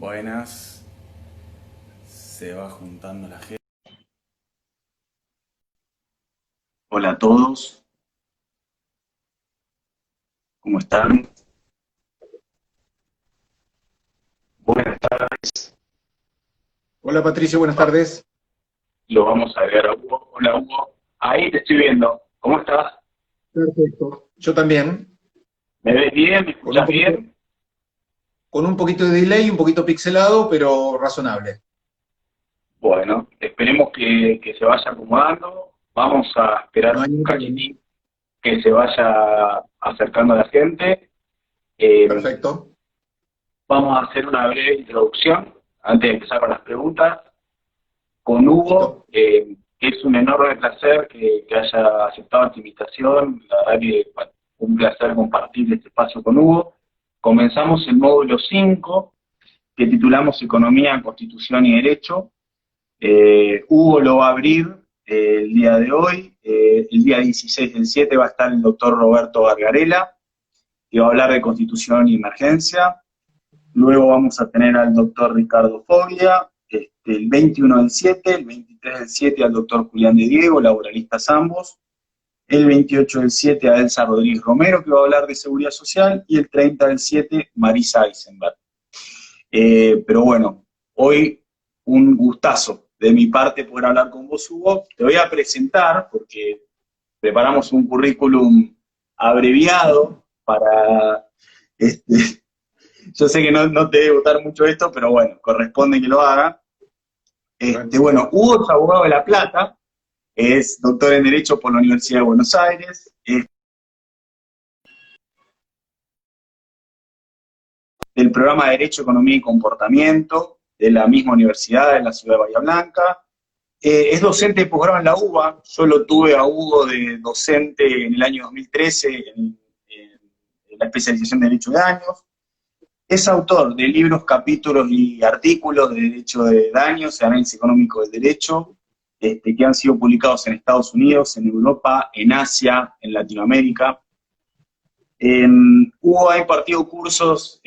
Buenas, se va juntando la gente. Hola a todos, ¿cómo están? Buenas tardes, Hola Patricio, buenas tardes. lo vamos a agregar a Hugo. Hola Hugo, ahí te estoy viendo, ¿cómo estás? Perfecto. Yo también, ¿Me ves bien? ¿Me con un escuchas poquito, bien? con un poquito de delay, un poquito pixelado, pero razonable. Bueno, esperemos que se vaya acomodando. Vamos a No esperar hay un ningún problema. cachitín que se vaya acercando a la gente. Eh, Perfecto. Vamos a hacer una breve introducción antes de empezar con las preguntas. Con Hugo, Listo. es un enorme placer que haya aceptado esta invitación. La verdad que bueno, un placer compartir este espacio con Hugo. Comenzamos el módulo 5 que titulamos Economía, Constitución y Derecho. Hugo lo va a abrir el día de hoy. El día 16 del 7 va a estar el doctor Roberto Gargarella, que va a hablar de Constitución y Emergencia. Luego vamos a tener al doctor Ricardo Foglia, el 21 del 7, el 23 del 7 al doctor Julián de Diego, laboralistas ambos, el 28 del 7 a Elsa Rodríguez Romero, que va a hablar de seguridad social, y el 30 del 7 Marisa Eisenberg. Pero bueno, hoy un gustazo de mi parte poder hablar con vos, Hugo. Te voy a presentar, porque preparamos un currículum abreviado para este, yo sé que no te debe gustar mucho esto, pero bueno, corresponde que lo haga. Tranquilo. Bueno, Hugo es abogado de La Plata, es doctor en Derecho por la Universidad de Buenos Aires, es del programa de Derecho, Economía y Comportamiento de la misma universidad de la ciudad de Bahía Blanca. Es docente de posgrado en la UBA, yo lo tuve a Hugo de docente en el año 2013 en la especialización de Derecho de Años. Es autor de libros, capítulos y artículos de derecho de daños, de análisis económico del derecho, que han sido publicados en Estados Unidos, en Europa, en Asia, en Latinoamérica. Hugo ha impartido cursos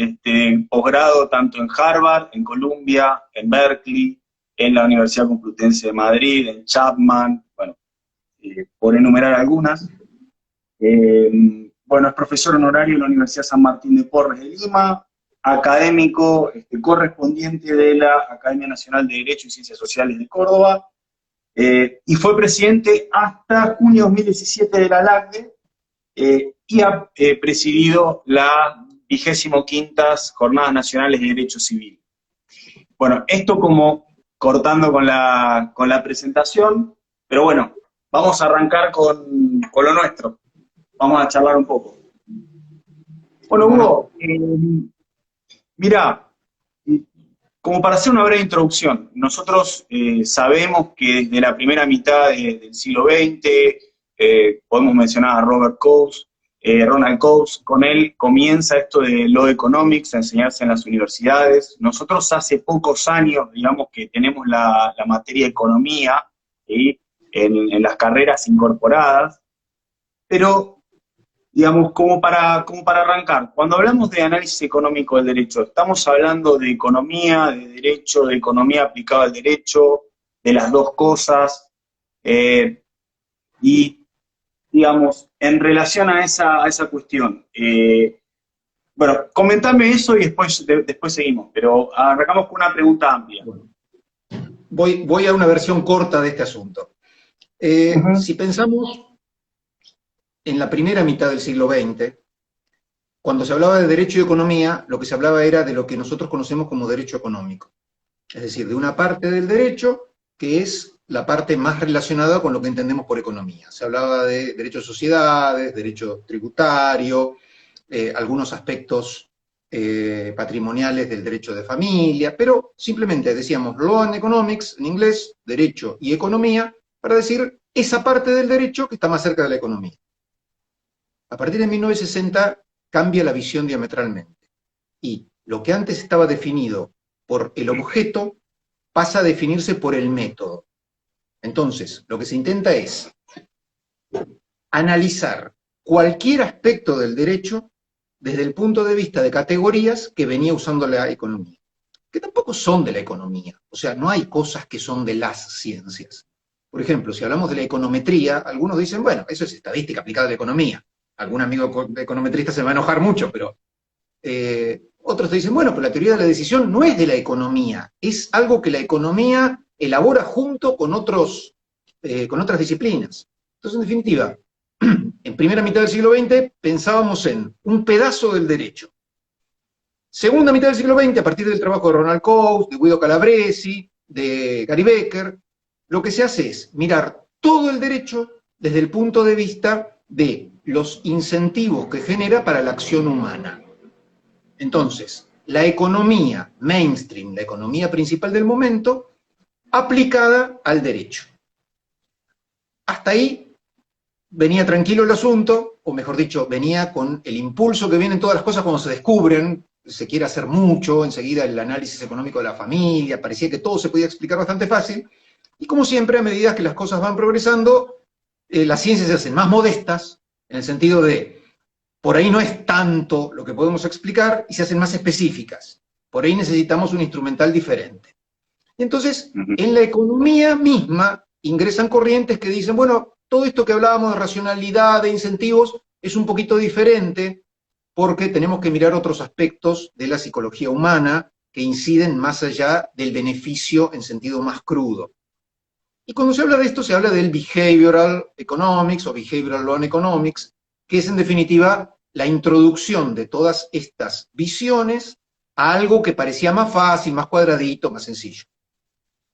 posgrado tanto en Harvard, en Columbia, en Berkeley, en la Universidad Complutense de Madrid, en Chapman, bueno, por enumerar algunas. Bueno, es profesor honorario en la Universidad San Martín de Porres de Lima, académico correspondiente de la Academia Nacional de Derecho y Ciencias Sociales de Córdoba, y fue presidente hasta junio de 2017 de la LACDE, y ha presidido la 25ª Jornadas Nacionales de Derecho Civil. Bueno, esto como cortando con la presentación, pero bueno, vamos a arrancar con lo nuestro. Vamos a charlar un poco. Bueno, ¿Cómo no? Hugo, mira, como para hacer una breve introducción, nosotros sabemos que desde la primera mitad del siglo XX, podemos mencionar a Robert Coase, Ronald Coase, con él comienza esto de Law Economics a enseñarse en las universidades. Nosotros hace pocos años, digamos, que tenemos la materia de economía, ¿sí? En las carreras incorporadas, pero digamos, como para arrancar, cuando hablamos de análisis económico del derecho, ¿estamos hablando de economía, de derecho, de economía aplicada al derecho, de las dos cosas? Y, digamos, en relación a esa cuestión, bueno, comentame eso y después seguimos, pero arrancamos con una pregunta amplia. Bueno, voy a una versión corta de este asunto. Ujú. Si pensamos en la primera mitad del siglo XX, cuando se hablaba de derecho y economía, lo que se hablaba era de lo que nosotros conocemos como derecho económico. Es decir, de una parte del derecho que es la parte más relacionada con lo que entendemos por economía. Se hablaba de derecho de sociedades, derecho tributario, algunos aspectos patrimoniales del derecho de familia, pero simplemente decíamos law and economics, en inglés, derecho y economía, para decir esa parte del derecho que está más cerca de la economía. A partir de 1960 cambia la visión diametralmente y lo que antes estaba definido por el objeto pasa a definirse por el método. Entonces, lo que se intenta es analizar cualquier aspecto del derecho desde el punto de vista de categorías que venía usando la economía. que tampoco son de la economía. O sea, no hay cosas que son de las ciencias. Por ejemplo, si hablamos de la econometría, algunos dicen, bueno, eso es estadística aplicada a la economía. Algún amigo econometrista se me va a enojar mucho, pero otros te dicen, bueno, pero la teoría de la decisión no es de la economía, es algo que la economía elabora junto con otras disciplinas. Entonces, en definitiva, en primera mitad del siglo XX pensábamos en un pedazo del derecho. Segunda mitad del siglo XX, a partir del trabajo de Ronald Coase, de Guido Calabresi, de Gary Becker, lo que se hace es mirar todo el derecho desde el punto de vista de los incentivos que genera para la acción humana. Entonces, la economía mainstream, la economía principal del momento, aplicada al derecho. Hasta ahí venía tranquilo el asunto, o mejor dicho, venía con el impulso que vienen todas las cosas cuando se descubren, se quiere hacer mucho, enseguida el análisis económico de la familia, parecía que todo se podía explicar bastante fácil, y como siempre, a medida que las cosas van progresando, las ciencias se hacen más modestas, en el sentido de, por ahí no es tanto lo que podemos explicar, y se hacen más específicas. Por ahí necesitamos un instrumental diferente. Y entonces, en la economía misma, ingresan corrientes que dicen, bueno, todo esto que hablábamos de racionalidad, de incentivos, es un poquito diferente, porque tenemos que mirar otros aspectos de la psicología humana que inciden más allá del beneficio en sentido más crudo. Y cuando se habla de esto, se habla del behavioral economics o behavioral loan economics, que es en definitiva la introducción de todas estas visiones a algo que parecía más fácil, más cuadradito, más sencillo.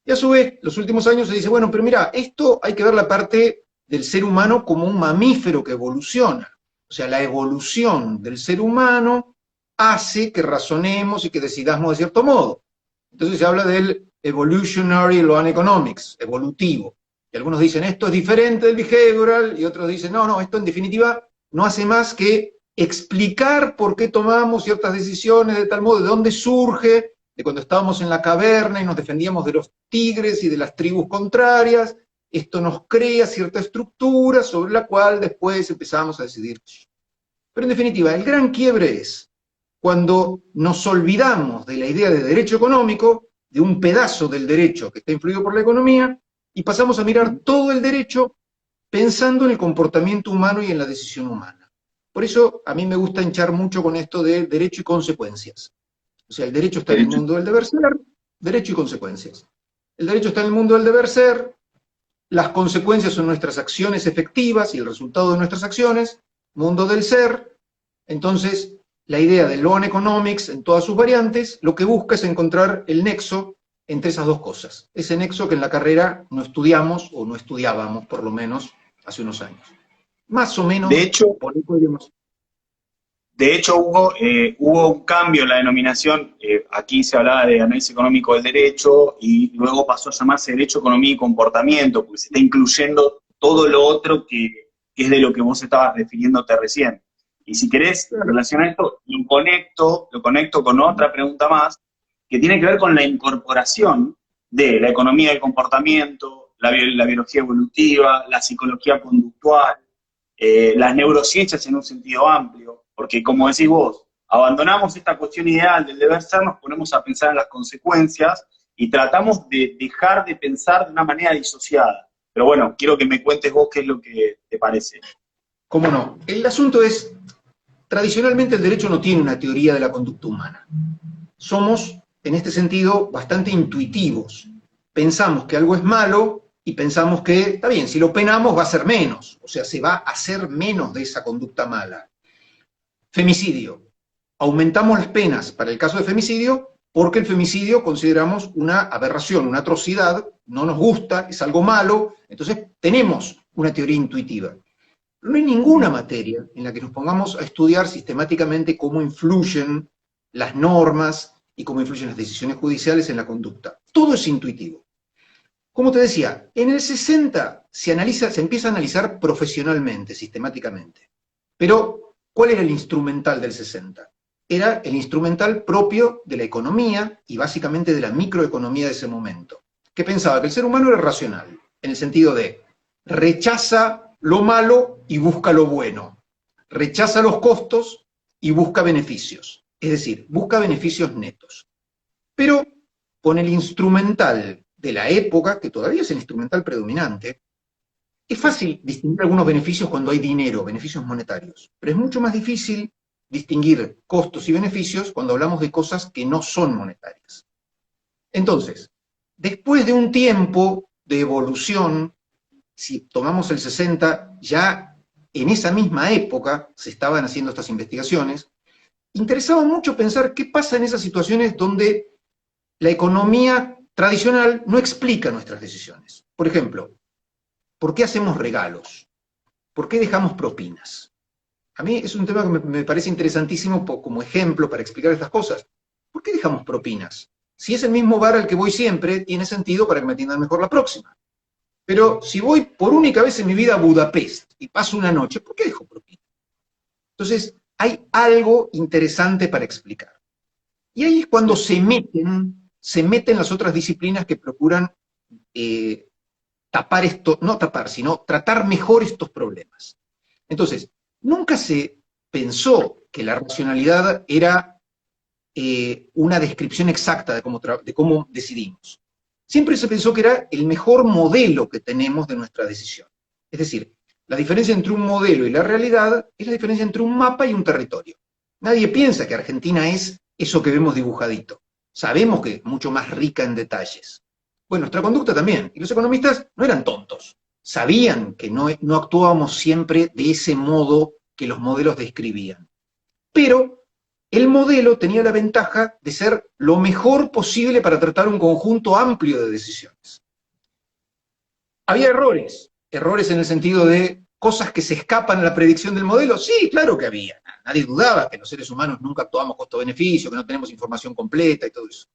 Y a su vez, los últimos años se dice, bueno, pero mira, esto hay que ver la parte del ser humano como un mamífero que evoluciona. O sea, la evolución del ser humano hace que razonemos y que decidamos de cierto modo. Entonces se habla del evolutionary loan economics, evolutivo. Y algunos dicen, esto es diferente del behavioral, y otros dicen, no, esto en definitiva no hace más que explicar por qué tomamos ciertas decisiones de tal modo, de dónde surge, de cuando estábamos en la caverna y nos defendíamos de los tigres y de las tribus contrarias. Esto nos crea cierta estructura sobre la cual después empezamos a decidir. Pero en definitiva, el gran quiebre es cuando nos olvidamos de la idea de derecho económico, de un pedazo del derecho que está influido por la economía, y pasamos a mirar todo el derecho pensando en el comportamiento humano y en la decisión humana. Por eso a mí me gusta hinchar mucho con esto de derecho y consecuencias. O sea, el derecho está en el mundo del deber ser, derecho y consecuencias. El derecho está en el mundo del deber ser, las consecuencias son nuestras acciones efectivas y el resultado de nuestras acciones, mundo del ser. Entonces, la idea del loan economics en todas sus variantes, lo que busca es encontrar el nexo entre esas dos cosas. Ese nexo que en la carrera no estudiamos, o no estudiábamos, por lo menos, hace unos años. Más o menos, por ahí podríamos... De hecho, hubo un cambio en la denominación. Aquí se hablaba de análisis económico del derecho y luego pasó a llamarse derecho, economía y comportamiento, porque se está incluyendo todo lo otro que es de lo que vos estabas refiriéndote recién. Y si querés relacionar esto, lo conecto con otra pregunta más, que tiene que ver con la incorporación de la economía del comportamiento, la biología evolutiva, la psicología conductual, las neurociencias en un sentido amplio. Porque, como decís vos, abandonamos esta cuestión ideal del deber ser, nos ponemos a pensar en las consecuencias y tratamos de dejar de pensar de una manera disociada. Pero bueno, quiero que me cuentes vos qué es lo que te parece. ¿Cómo no? El asunto es, tradicionalmente el derecho no tiene una teoría de la conducta humana. Somos, en este sentido, bastante intuitivos. Pensamos que algo es malo y pensamos que, está bien, si lo penamos va a ser menos, o sea, se va a hacer menos de esa conducta mala. Femicidio. Aumentamos las penas para el caso de femicidio porque el femicidio consideramos una aberración, una atrocidad, no nos gusta, es algo malo, entonces tenemos una teoría intuitiva. Pero no hay ninguna materia en la que nos pongamos a estudiar sistemáticamente cómo influyen las normas y cómo influyen las decisiones judiciales en la conducta. Todo es intuitivo. Como te decía, en el 60 se empieza a analizar profesionalmente, sistemáticamente. Pero ¿cuál era el instrumental del 60? Era el instrumental propio de la economía y básicamente de la microeconomía de ese momento, que pensaba que el ser humano era racional, en el sentido de rechaza lo malo y busca lo bueno, rechaza los costos y busca beneficios, es decir, busca beneficios netos. Pero con el instrumental de la época, que todavía es el instrumental predominante, es fácil distinguir algunos beneficios cuando hay dinero, beneficios monetarios, pero es mucho más difícil distinguir costos y beneficios cuando hablamos de cosas que no son monetarias. Entonces, después de un tiempo de evolución, si tomamos el 60, ya en esa misma época se estaban haciendo estas investigaciones, interesaba mucho pensar qué pasa en esas situaciones donde la economía tradicional no explica nuestras decisiones. Por ejemplo, ¿por qué hacemos regalos? ¿Por qué dejamos propinas? A mí es un tema que me parece interesantísimo como ejemplo para explicar estas cosas. ¿Por qué dejamos propinas? Si es el mismo bar al que voy siempre, tiene sentido para que me atiendan mejor la próxima. Pero si voy por única vez en mi vida a Budapest y paso una noche, ¿por qué dejo propina? Entonces, hay algo interesante para explicar. Y ahí es cuando se meten las otras disciplinas que procuran tapar esto, no tapar, sino tratar mejor estos problemas. Entonces, nunca se pensó que la racionalidad era una descripción exacta de cómo decidimos. Siempre se pensó que era el mejor modelo que tenemos de nuestra decisión. Es decir, la diferencia entre un modelo y la realidad es la diferencia entre un mapa y un territorio. Nadie piensa que Argentina es eso que vemos dibujadito. Sabemos que es mucho más rica en detalles. Bueno, nuestra conducta también. Y los economistas no eran tontos. Sabían que no actuábamos siempre de ese modo que los modelos describían. Pero el modelo tenía la ventaja de ser lo mejor posible para tratar un conjunto amplio de decisiones. ¿Había errores? Errores en el sentido de cosas que se escapan a la predicción del modelo. Sí, claro que había. Nadie dudaba que los seres humanos nunca actuamos costo-beneficio, que no tenemos información completa y todo eso.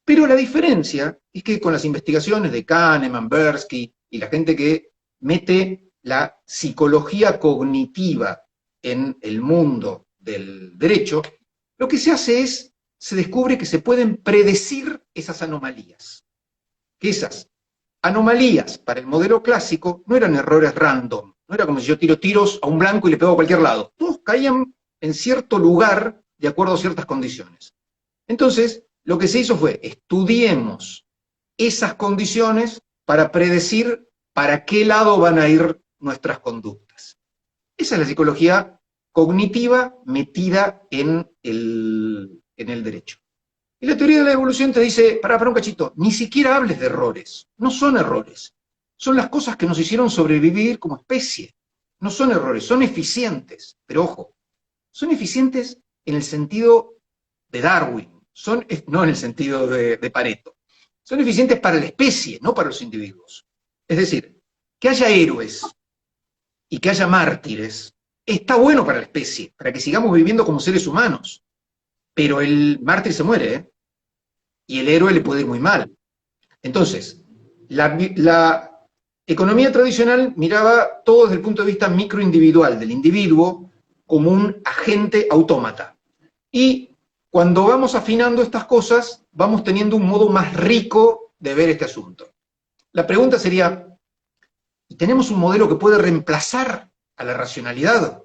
Pero la diferencia es que con las investigaciones de Kahneman, Tversky y la gente que mete la psicología cognitiva en el mundo del derecho, lo que se hace es, se descubre que se pueden predecir esas anomalías. Que esas anomalías para el modelo clásico no eran errores random, no era como si yo tiro tiros a un blanco y le pego a cualquier lado. Todos caían en cierto lugar de acuerdo a ciertas condiciones. Entonces, lo que se hizo fue, estudiemos esas condiciones para predecir para qué lado van a ir nuestras conductas. Esa es la psicología cognitiva metida en el derecho. Y la teoría de la evolución te dice, para un cachito, ni siquiera hables de errores, no son errores, son las cosas que nos hicieron sobrevivir como especie, no son errores, son eficientes, pero ojo, son eficientes en el sentido de Darwin, no en el sentido de Pareto, son eficientes para la especie, no para los individuos. Es decir, que haya héroes y que haya mártires, está bueno para la especie, para que sigamos viviendo como seres humanos. Pero el mártir se muere, ¿eh? Y el héroe le puede ir muy mal. Entonces, la economía tradicional miraba todo desde el punto de vista microindividual, del individuo como un agente autómata. Y cuando vamos afinando estas cosas, vamos teniendo un modo más rico de ver este asunto. La pregunta sería, ¿tenemos un modelo que puede reemplazar a la racionalidad?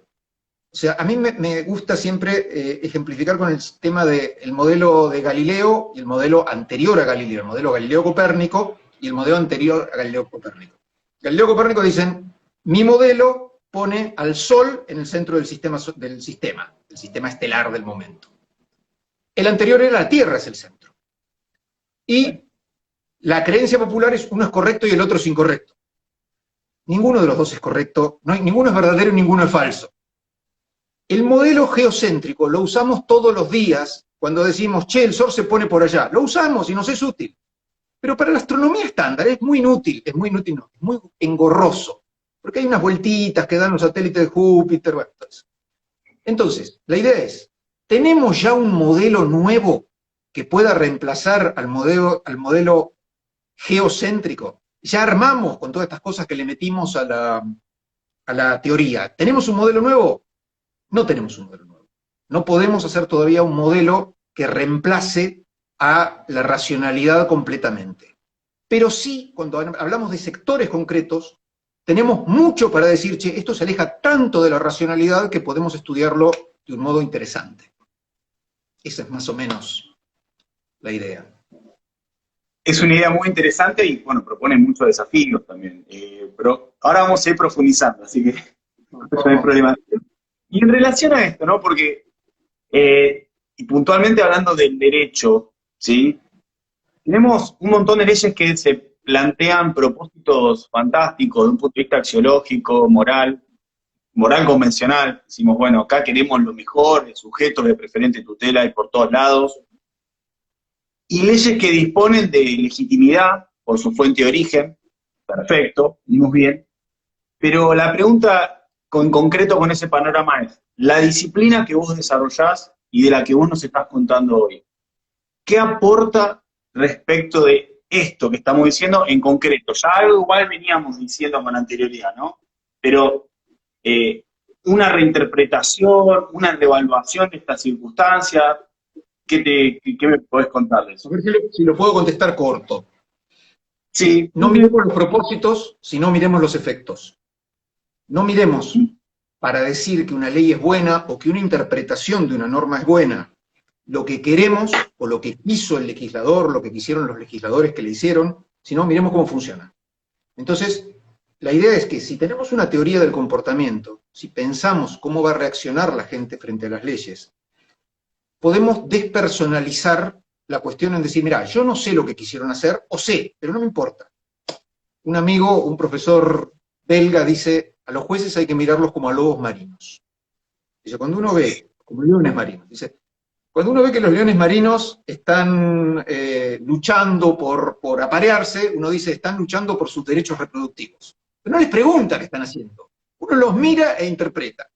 O sea, a mí me gusta siempre ejemplificar con el tema del modelo de Galileo y el modelo anterior a Galileo, el modelo Galileo-Copérnico y el modelo anterior a Galileo-Copérnico. Galileo-Copérnico dicen, mi modelo pone al Sol en el centro del sistema estelar del momento. El anterior era la Tierra es el centro. Y la creencia popular es uno es correcto y el otro es incorrecto. Ninguno de los dos es correcto, ninguno es verdadero y ninguno es falso. El modelo geocéntrico lo usamos todos los días cuando decimos, che, el Sol se pone por allá. Lo usamos y nos es útil. Pero para la astronomía estándar es muy inútil, es muy engorroso. Porque hay unas vueltitas que dan los satélites de Júpiter, bueno, entonces. Entonces, la idea es, ¿tenemos ya un modelo nuevo que pueda reemplazar al modelo geocéntrico? Ya armamos con todas estas cosas que le metimos a la teoría. ¿Tenemos un modelo nuevo? No tenemos un modelo nuevo. No podemos hacer todavía un modelo que reemplace a la racionalidad completamente. Pero sí, cuando hablamos de sectores concretos, tenemos mucho para decir, che, esto se aleja tanto de la racionalidad que podemos estudiarlo de un modo interesante. Esa es más o menos la idea. es una idea muy interesante y, bueno, propone muchos desafíos también. Pero ahora vamos a ir profundizando, así que no hay problema. Y en relación a esto, ¿no? Porque, y puntualmente hablando del derecho, ¿sí? Tenemos un montón de leyes que se plantean propósitos fantásticos de un punto de vista axiológico, moral convencional. Decimos, bueno, acá queremos lo mejor, el sujeto de preferente tutela y por todos lados. Y leyes que disponen de legitimidad por su fuente de origen. Perfecto, muy bien. Pero la pregunta en concreto con ese panorama es, la disciplina que vos desarrollás y de la que vos nos estás contando hoy, ¿qué aporta respecto de esto que estamos diciendo en concreto? Ya algo igual veníamos diciendo con anterioridad, ¿no? Pero una reinterpretación, una reevaluación de esta circunstancia, ¿qué me podés contar de A eso? ver si lo puedo contestar corto. Sí. No miremos los propósitos, sino miremos los efectos. No miremos para decir que una ley es buena o que una interpretación de una norma es buena. Lo que queremos o lo que quiso el legislador, lo que quisieron los legisladores que le hicieron, sino miremos cómo funciona. Entonces, la idea es que si tenemos una teoría del comportamiento, si pensamos cómo va a reaccionar la gente frente a las leyes, podemos despersonalizar la cuestión en decir, mira, yo no sé lo que quisieron hacer, o sé, pero no me importa. Un amigo, un profesor belga dice, a los jueces hay que mirarlos como a lobos marinos. Dice, cuando uno ve, como leones marinos, dice, cuando uno ve que los leones marinos están luchando por aparearse, uno dice, están luchando por sus derechos reproductivos. Pero no les pregunta qué están haciendo. Uno los mira e interpreta.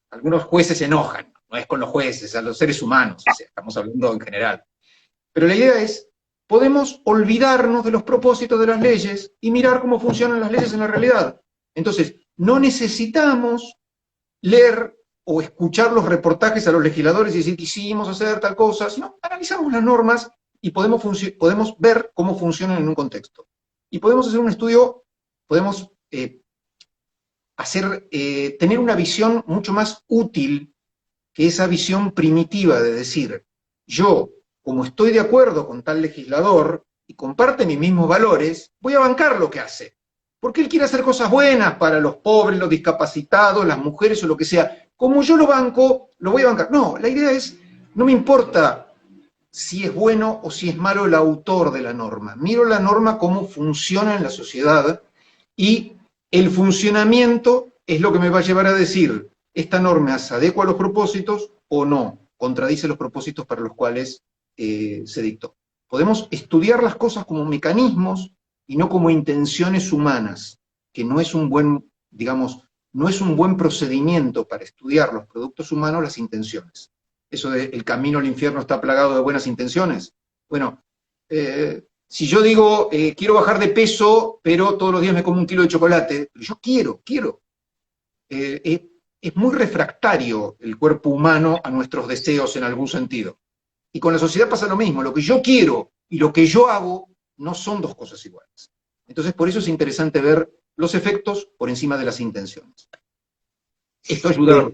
Algunos jueces se enojan, no es con los jueces, a los seres humanos, o sea, estamos hablando en general. Pero la idea es, podemos olvidarnos de los propósitos de las leyes y mirar cómo funcionan las leyes en la realidad. Entonces, no necesitamos leer o escuchar los reportajes a los legisladores y decir, quisimos hacer tal cosa, sino analizamos las normas y podemos ver cómo funcionan en un contexto. Y podemos hacer un estudio, podemos tener una visión mucho más útil que esa visión primitiva de decir, yo, como estoy de acuerdo con tal legislador y comparte mis mismos valores, voy a bancar lo que hace. Porque él quiere hacer cosas buenas para los pobres, los discapacitados, las mujeres o lo que sea. Como yo lo banco, lo voy a bancar. No, la idea es, no me importa si es bueno o si es malo el autor de la norma. Miro la norma cómo funciona en la sociedad y el funcionamiento es lo que me va a llevar a decir, esta norma se adecua a los propósitos o no, contradice los propósitos para los cuales se dictó. Podemos estudiar las cosas como mecanismos y no como intenciones humanas, que no es un buen, digamos, no es un buen procedimiento para estudiar los productos humanos las intenciones. Eso de el camino al infierno está plagado de buenas intenciones. Bueno, si yo digo, quiero bajar de peso, pero todos los días me como 1 kilo de chocolate, pero yo quiero. Es muy refractario el cuerpo humano a nuestros deseos en algún sentido. Y con la sociedad pasa lo mismo, lo que yo quiero y lo que yo hago no son dos cosas iguales. Entonces, por eso es interesante ver los efectos por encima de las intenciones. Esto ayuda.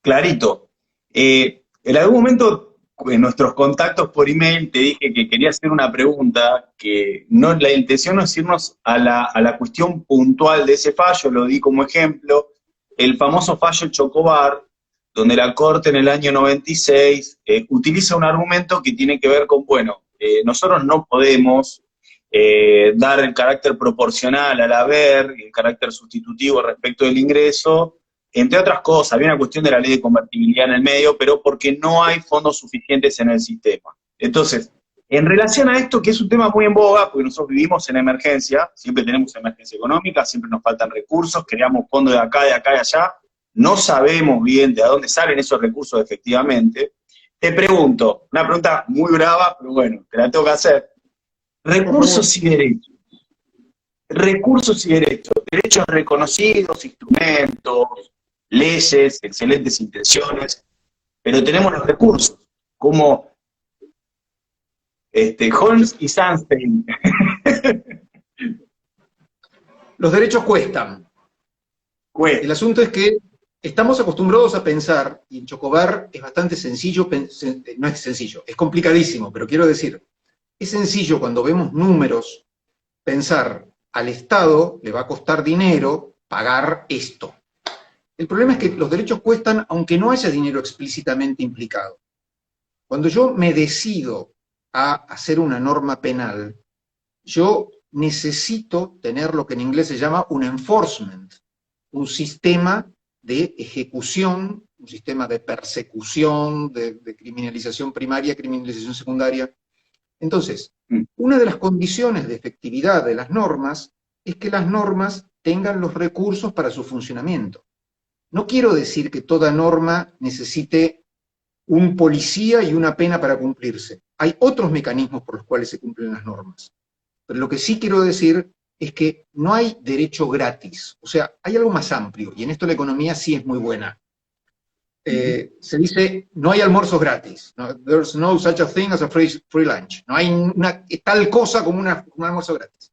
Clarito. En algún momento, en nuestros contactos por email, te dije que quería hacer una pregunta, que no, la intención no es irnos a la cuestión puntual de ese fallo, lo di como ejemplo, el famoso fallo Chocobar, donde la Corte en el año 96 utiliza un argumento que tiene que ver con, bueno, nosotros no podemos dar el carácter proporcional al haber, el carácter sustitutivo respecto del ingreso, entre otras cosas, había una cuestión de la ley de convertibilidad en el medio, pero porque no hay fondos suficientes en el sistema. Entonces, en relación a esto, que es un tema muy en boga, porque nosotros vivimos en emergencia, siempre tenemos emergencia económica, siempre nos faltan recursos, creamos fondos de acá y allá, no sabemos bien de dónde salen esos recursos efectivamente. Te pregunto, una pregunta muy brava, pero bueno, te la tengo que hacer. Recursos y derechos. Recursos y derechos. Derechos reconocidos, instrumentos, leyes, excelentes intenciones, pero tenemos los recursos, como Holmes y Sunstein. Los derechos cuestan. El asunto es que estamos acostumbrados a pensar, y en Chocobar es bastante sencillo, no es sencillo, es complicadísimo, pero quiero decir, es sencillo cuando vemos números pensar al Estado le va a costar dinero pagar esto. El problema es que los derechos cuestan aunque no haya dinero explícitamente implicado. Cuando yo me decido a hacer una norma penal, yo necesito tener lo que en inglés se llama un enforcement, un sistema de ejecución, un sistema de persecución, de criminalización primaria, criminalización secundaria. Entonces, una de las condiciones de efectividad de las normas es que las normas tengan los recursos para su funcionamiento. No quiero decir que toda norma necesite un policía y una pena para cumplirse. Hay otros mecanismos por los cuales se cumplen las normas. Pero lo que sí quiero decir es que no hay derecho gratis. O sea, hay algo más amplio, y en esto la economía sí es muy buena. Se dice, no hay almuerzos gratis. No, there's no such a thing as a free lunch. No hay tal cosa como un almuerzo gratis.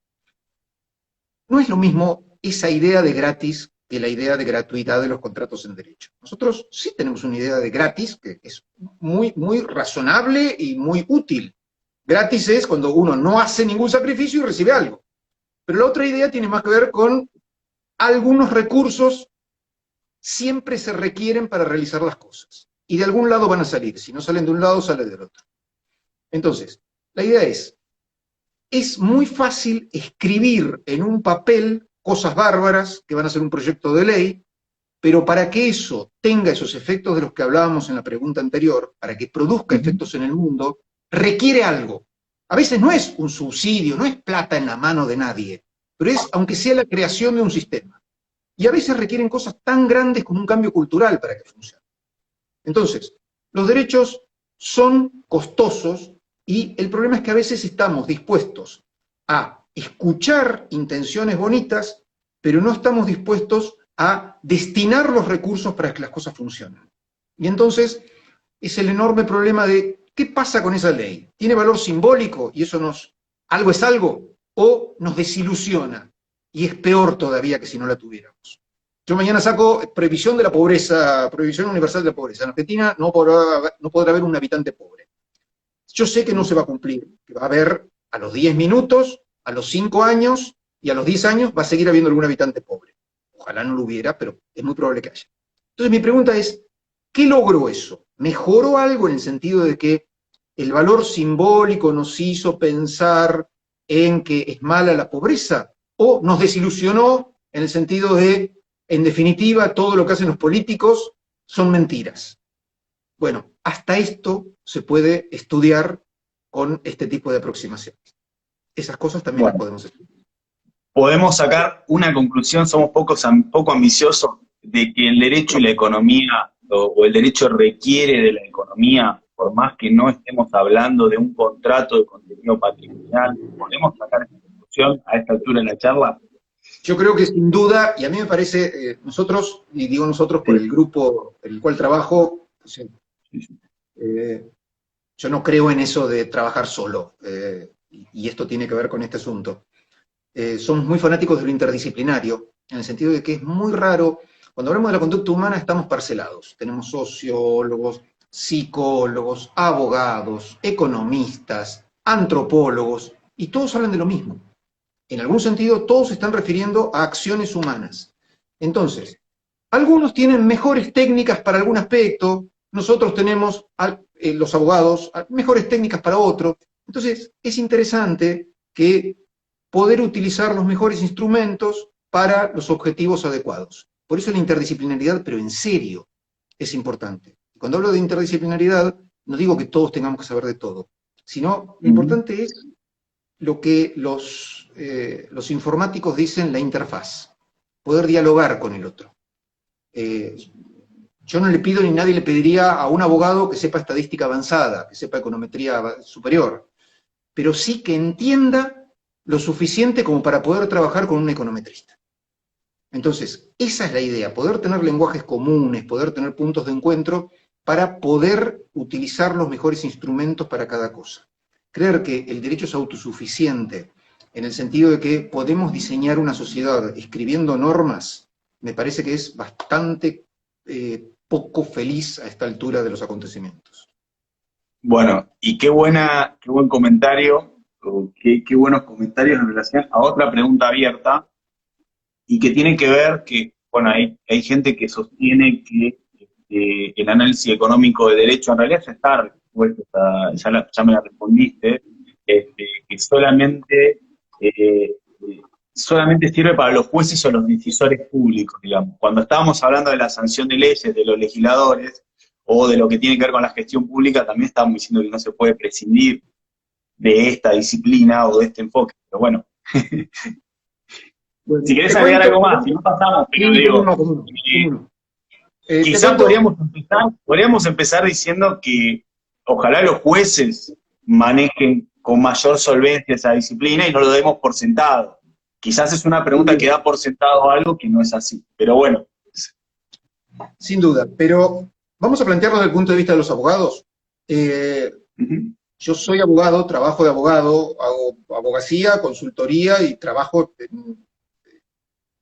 No es lo mismo esa idea de gratis que la idea de gratuidad de los contratos en derecho. Nosotros sí tenemos una idea de gratis que es muy, muy razonable y muy útil. Gratis es cuando uno no hace ningún sacrificio y recibe algo. Pero la otra idea tiene más que ver con algunos recursos siempre se requieren para realizar las cosas. Y de algún lado van a salir. Si no salen de un lado, salen del otro. Entonces, la idea es muy fácil escribir en un papel cosas bárbaras que van a ser un proyecto de ley, pero para que eso tenga esos efectos de los que hablábamos en la pregunta anterior, para que produzca efectos en el mundo, requiere algo. A veces no es un subsidio, no es plata en la mano de nadie, pero es, aunque sea la creación de un sistema. Y a veces requieren cosas tan grandes como un cambio cultural para que funcione. Entonces, los derechos son costosos y el problema es que a veces estamos dispuestos a escuchar intenciones bonitas, pero no estamos dispuestos a destinar los recursos para que las cosas funcionen. Y entonces es el enorme problema de ¿qué pasa con esa ley? ¿Tiene valor simbólico y eso algo es algo? ¿O nos desilusiona? Y es peor todavía que si no la tuviéramos. Yo mañana saco previsión de la pobreza, previsión universal de la pobreza. En Argentina no podrá haber un habitante pobre. Yo sé que no se va a cumplir, que va a haber a los 10 minutos, a los 5 años y a los 10 años va a seguir habiendo algún habitante pobre. Ojalá no lo hubiera, pero es muy probable que haya. Entonces mi pregunta es, ¿qué logró eso? ¿Mejoró algo en el sentido de que el valor simbólico nos hizo pensar en que es mala la pobreza? ¿O nos desilusionó en el sentido de, en definitiva, todo lo que hacen los políticos son mentiras? Bueno, hasta esto se puede estudiar con este tipo de aproximaciones. Esas cosas también las podemos estudiar. Podemos sacar una conclusión, somos poco ambiciosos, de que el derecho y la economía, o el derecho requiere de la economía, por más que no estemos hablando de un contrato de contenido patrimonial. ¿Podemos sacar esta conclusión a esta altura de la charla? Yo creo que sin duda, y a mí me parece, nosotros, y digo nosotros por el grupo en el cual trabajo, yo no creo en eso de trabajar solo, y esto tiene que ver con este asunto. Somos muy fanáticos de lo interdisciplinario, en el sentido de que es muy raro, cuando hablamos de la conducta humana estamos parcelados, tenemos sociólogos, psicólogos, abogados, economistas, antropólogos, y todos hablan de lo mismo. En algún sentido, todos se están refiriendo a acciones humanas. Entonces, algunos tienen mejores técnicas para algún aspecto, nosotros tenemos, los abogados, mejores técnicas para otro. Entonces, es interesante que poder utilizar los mejores instrumentos para los objetivos adecuados. Por eso la interdisciplinaridad, pero en serio, es importante. Cuando hablo de interdisciplinaridad, no digo que todos tengamos que saber de todo, sino lo importante es lo que los informáticos dicen la interfaz, poder dialogar con el otro. Yo no le pido ni nadie le pediría a un abogado que sepa estadística avanzada, que sepa econometría superior, pero sí que entienda lo suficiente como para poder trabajar con un econometrista. Entonces, esa es la idea, poder tener lenguajes comunes, poder tener puntos de encuentro para poder utilizar los mejores instrumentos para cada cosa. Creer que el derecho es autosuficiente, en el sentido de que podemos diseñar una sociedad escribiendo normas, me parece que es bastante poco feliz a esta altura de los acontecimientos. Bueno, y qué buen comentario, qué buenos comentarios en relación a otra pregunta abierta, y que tiene que ver que, bueno, hay gente que sostiene que el análisis económico de derecho en realidad ya está respuesto, ya me la respondiste, que solamente sirve para los jueces o los decisores públicos, digamos. Cuando estábamos hablando de la sanción de leyes de los legisladores o de lo que tiene que ver con la gestión pública, también estábamos diciendo que no se puede prescindir de esta disciplina o de este enfoque. Pero bueno, Bueno, si querés te agregar cuento, algo más, si no pasamos, pero sí, digo, cómo no. Te quizás cuento, podríamos empezar diciendo que ojalá los jueces manejen con mayor solvencia esa disciplina y no lo demos por sentado. Quizás es una pregunta que da por sentado algo que no es así, pero bueno. sin duda, pero vamos a plantearlo desde el punto de vista de los abogados. Yo soy abogado, trabajo de abogado, hago abogacía, consultoría y trabajo,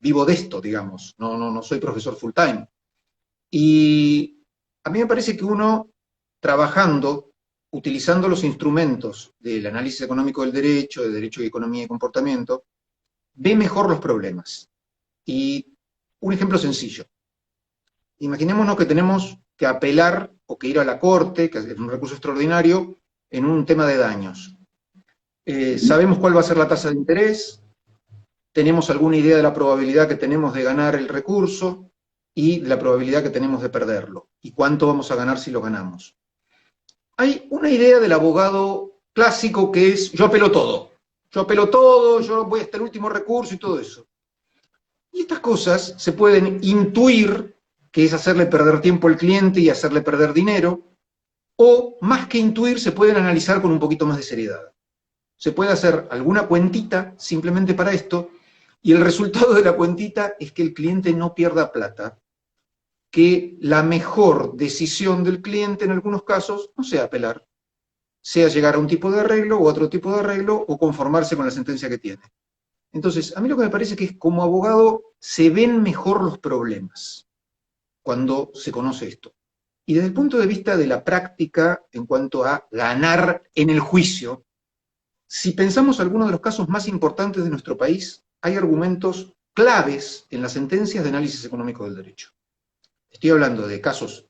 vivo de esto, digamos, no soy profesor full time. Y a mí me parece que uno, trabajando, utilizando los instrumentos del análisis económico del derecho, de derecho y economía y comportamiento, ve mejor los problemas. Y un ejemplo sencillo. Imaginémonos que tenemos que apelar o que ir a la corte, que es un recurso extraordinario, en un tema de daños. Sabemos cuál va a ser la tasa de interés, tenemos alguna idea de la probabilidad que tenemos de ganar el recurso y de la probabilidad que tenemos de perderlo, y cuánto vamos a ganar si lo ganamos. Hay una idea del abogado clásico que es, yo apelo todo, yo voy hasta el último recurso y todo eso. Y estas cosas se pueden intuir, que es hacerle perder tiempo al cliente y hacerle perder dinero, o más que intuir, se pueden analizar con un poquito más de seriedad. Se puede hacer alguna cuentita simplemente para esto, y el resultado de la cuentita es que el cliente no pierda plata, que la mejor decisión del cliente en algunos casos no sea apelar, sea llegar a un tipo de arreglo o otro tipo de arreglo, o conformarse con la sentencia que tiene. Entonces, a mí lo que me parece que es, como abogado, se ven mejor los problemas cuando se conoce esto. Y desde el punto de vista de la práctica, en cuanto a ganar en el juicio, si pensamos algunos de los casos más importantes de nuestro país, hay argumentos claves en las sentencias de análisis económico del derecho. Estoy hablando de casos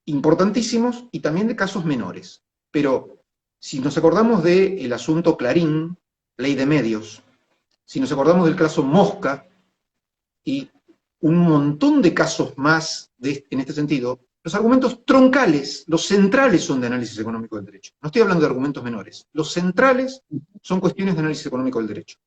importantísimos y también de casos menores. Pero si nos acordamos del asunto Clarín, ley de medios, si nos acordamos del caso Mosca y un montón de casos más en este sentido, los argumentos troncales, los centrales, son de análisis económico del derecho. No estoy hablando de argumentos menores. Los centrales son cuestiones de análisis económico del derecho.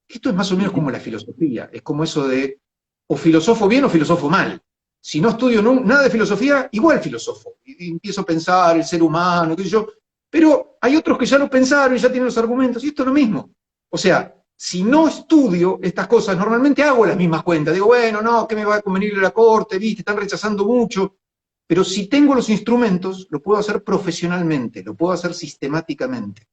Esto es más o menos como la filosofía. Es como eso de, o filosofo bien o filosofo mal. Si no estudio nada de filosofía, igual filosofo. Y empiezo a pensar el ser humano, qué sé yo. Pero hay otros que ya lo pensaron y ya tienen los argumentos, y esto es lo mismo. O sea, si no estudio estas cosas, normalmente hago las mismas cuentas. Digo, bueno, no, ¿qué me va a convenir la corte? ¿Viste? Están rechazando mucho. Pero si tengo los instrumentos, lo puedo hacer profesionalmente, lo puedo hacer sistemáticamente.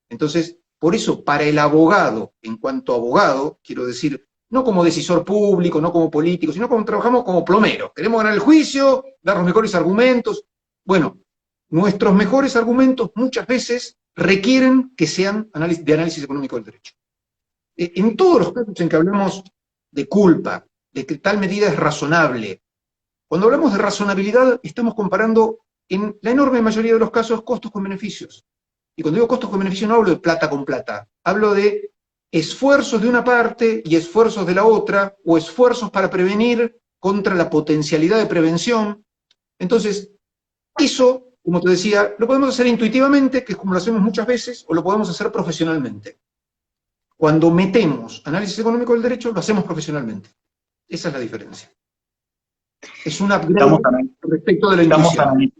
Entonces, por eso, para el abogado, en cuanto a abogado, quiero decir, no como decisor público, no como político, sino como trabajamos como plomero. Queremos ganar el juicio, dar los mejores argumentos. Bueno, nuestros mejores argumentos muchas veces requieren que sean de análisis económico del derecho. En todos los casos en que hablamos de culpa, de que tal medida es razonable, cuando hablamos de razonabilidad, estamos comparando, en la enorme mayoría de los casos, costos con beneficios. Y cuando digo costos con beneficios, no hablo de plata con plata, hablo de esfuerzos de una parte y esfuerzos de la otra, o esfuerzos para prevenir contra la potencialidad de prevención. Entonces, eso, como te decía, lo podemos hacer intuitivamente, que es como lo hacemos muchas veces, o lo podemos hacer profesionalmente. Cuando metemos análisis económico del derecho, lo hacemos profesionalmente. Esa es la diferencia. Es un upgrade respecto de la intuición.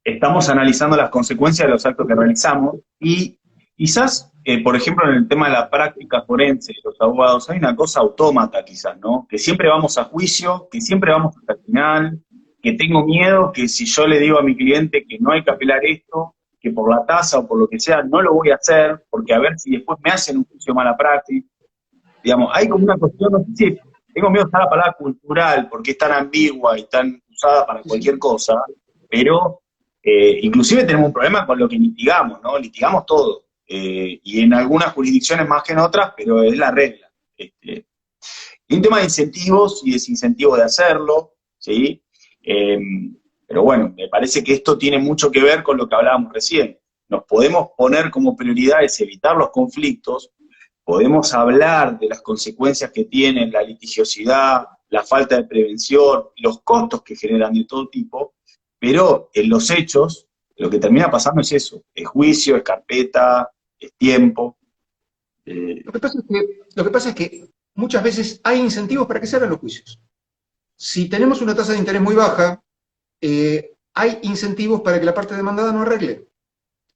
Estamos analizando las consecuencias de los actos que realizamos, y quizás, por ejemplo, en el tema de la práctica forense de los abogados, hay una cosa autómata quizás, ¿no? Que siempre vamos a juicio, que siempre vamos hasta el final, que tengo miedo que si yo le digo a mi cliente que no hay que apelar esto, que por la tasa o por lo que sea, no lo voy a hacer, porque a ver si después me hacen un juicio mala práctica. Digamos, hay como una cuestión, no sé si tengo miedo de usar la palabra cultural, porque es tan ambigua y tan usada para cualquier cosa, pero inclusive tenemos un problema con lo que litigamos, ¿no? Litigamos todo. y en algunas jurisdicciones más que en otras, pero es la regla. Y un tema de incentivos y desincentivos de hacerlo, ¿sí? Pero bueno, me parece que esto tiene mucho que ver con lo que hablábamos recién. Nos podemos poner como prioridades evitar los conflictos, podemos hablar de las consecuencias que tienen la litigiosidad, la falta de prevención, los costos que generan de todo tipo, pero en los hechos, lo que termina pasando es eso, es juicio, es carpeta, es tiempo. Lo que pasa es que muchas veces hay incentivos para que se hagan los juicios. Si tenemos una tasa de interés muy baja, hay incentivos para que la parte demandada no arregle.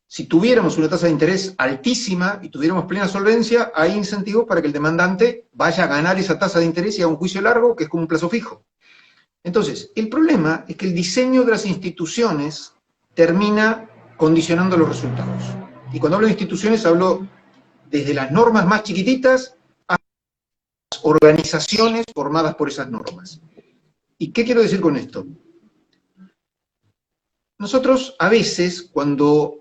Si tuviéramos una tasa de interés altísima y tuviéramos plena solvencia, hay incentivos para que el demandante vaya a ganar esa tasa de interés y haga un juicio largo, que es como un plazo fijo. Entonces, el problema es que el diseño de las instituciones termina condicionando los resultados. Y cuando hablo de instituciones, hablo desde las normas más chiquititas a las organizaciones formadas por esas normas. ¿Y qué quiero decir con esto? Nosotros, a veces, cuando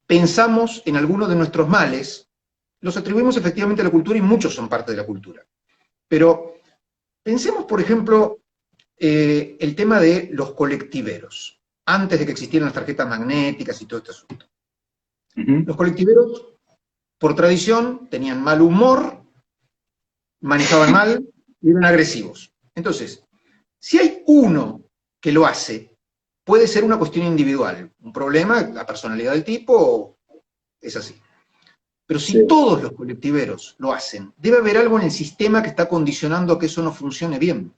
pensamos en alguno de nuestros males, los atribuimos efectivamente a la cultura y muchos son parte de la cultura. Pero pensemos, por ejemplo, el tema de los colectiveros, antes de que existieran las tarjetas magnéticas y todo este asunto. Los colectiveros, por tradición, tenían mal humor, manejaban mal y eran agresivos. Entonces, si hay uno que lo hace, puede ser una cuestión individual, un problema, la personalidad del tipo, es así. Pero si todos los colectiveros lo hacen, debe haber algo en el sistema que está condicionando a que eso no funcione bien.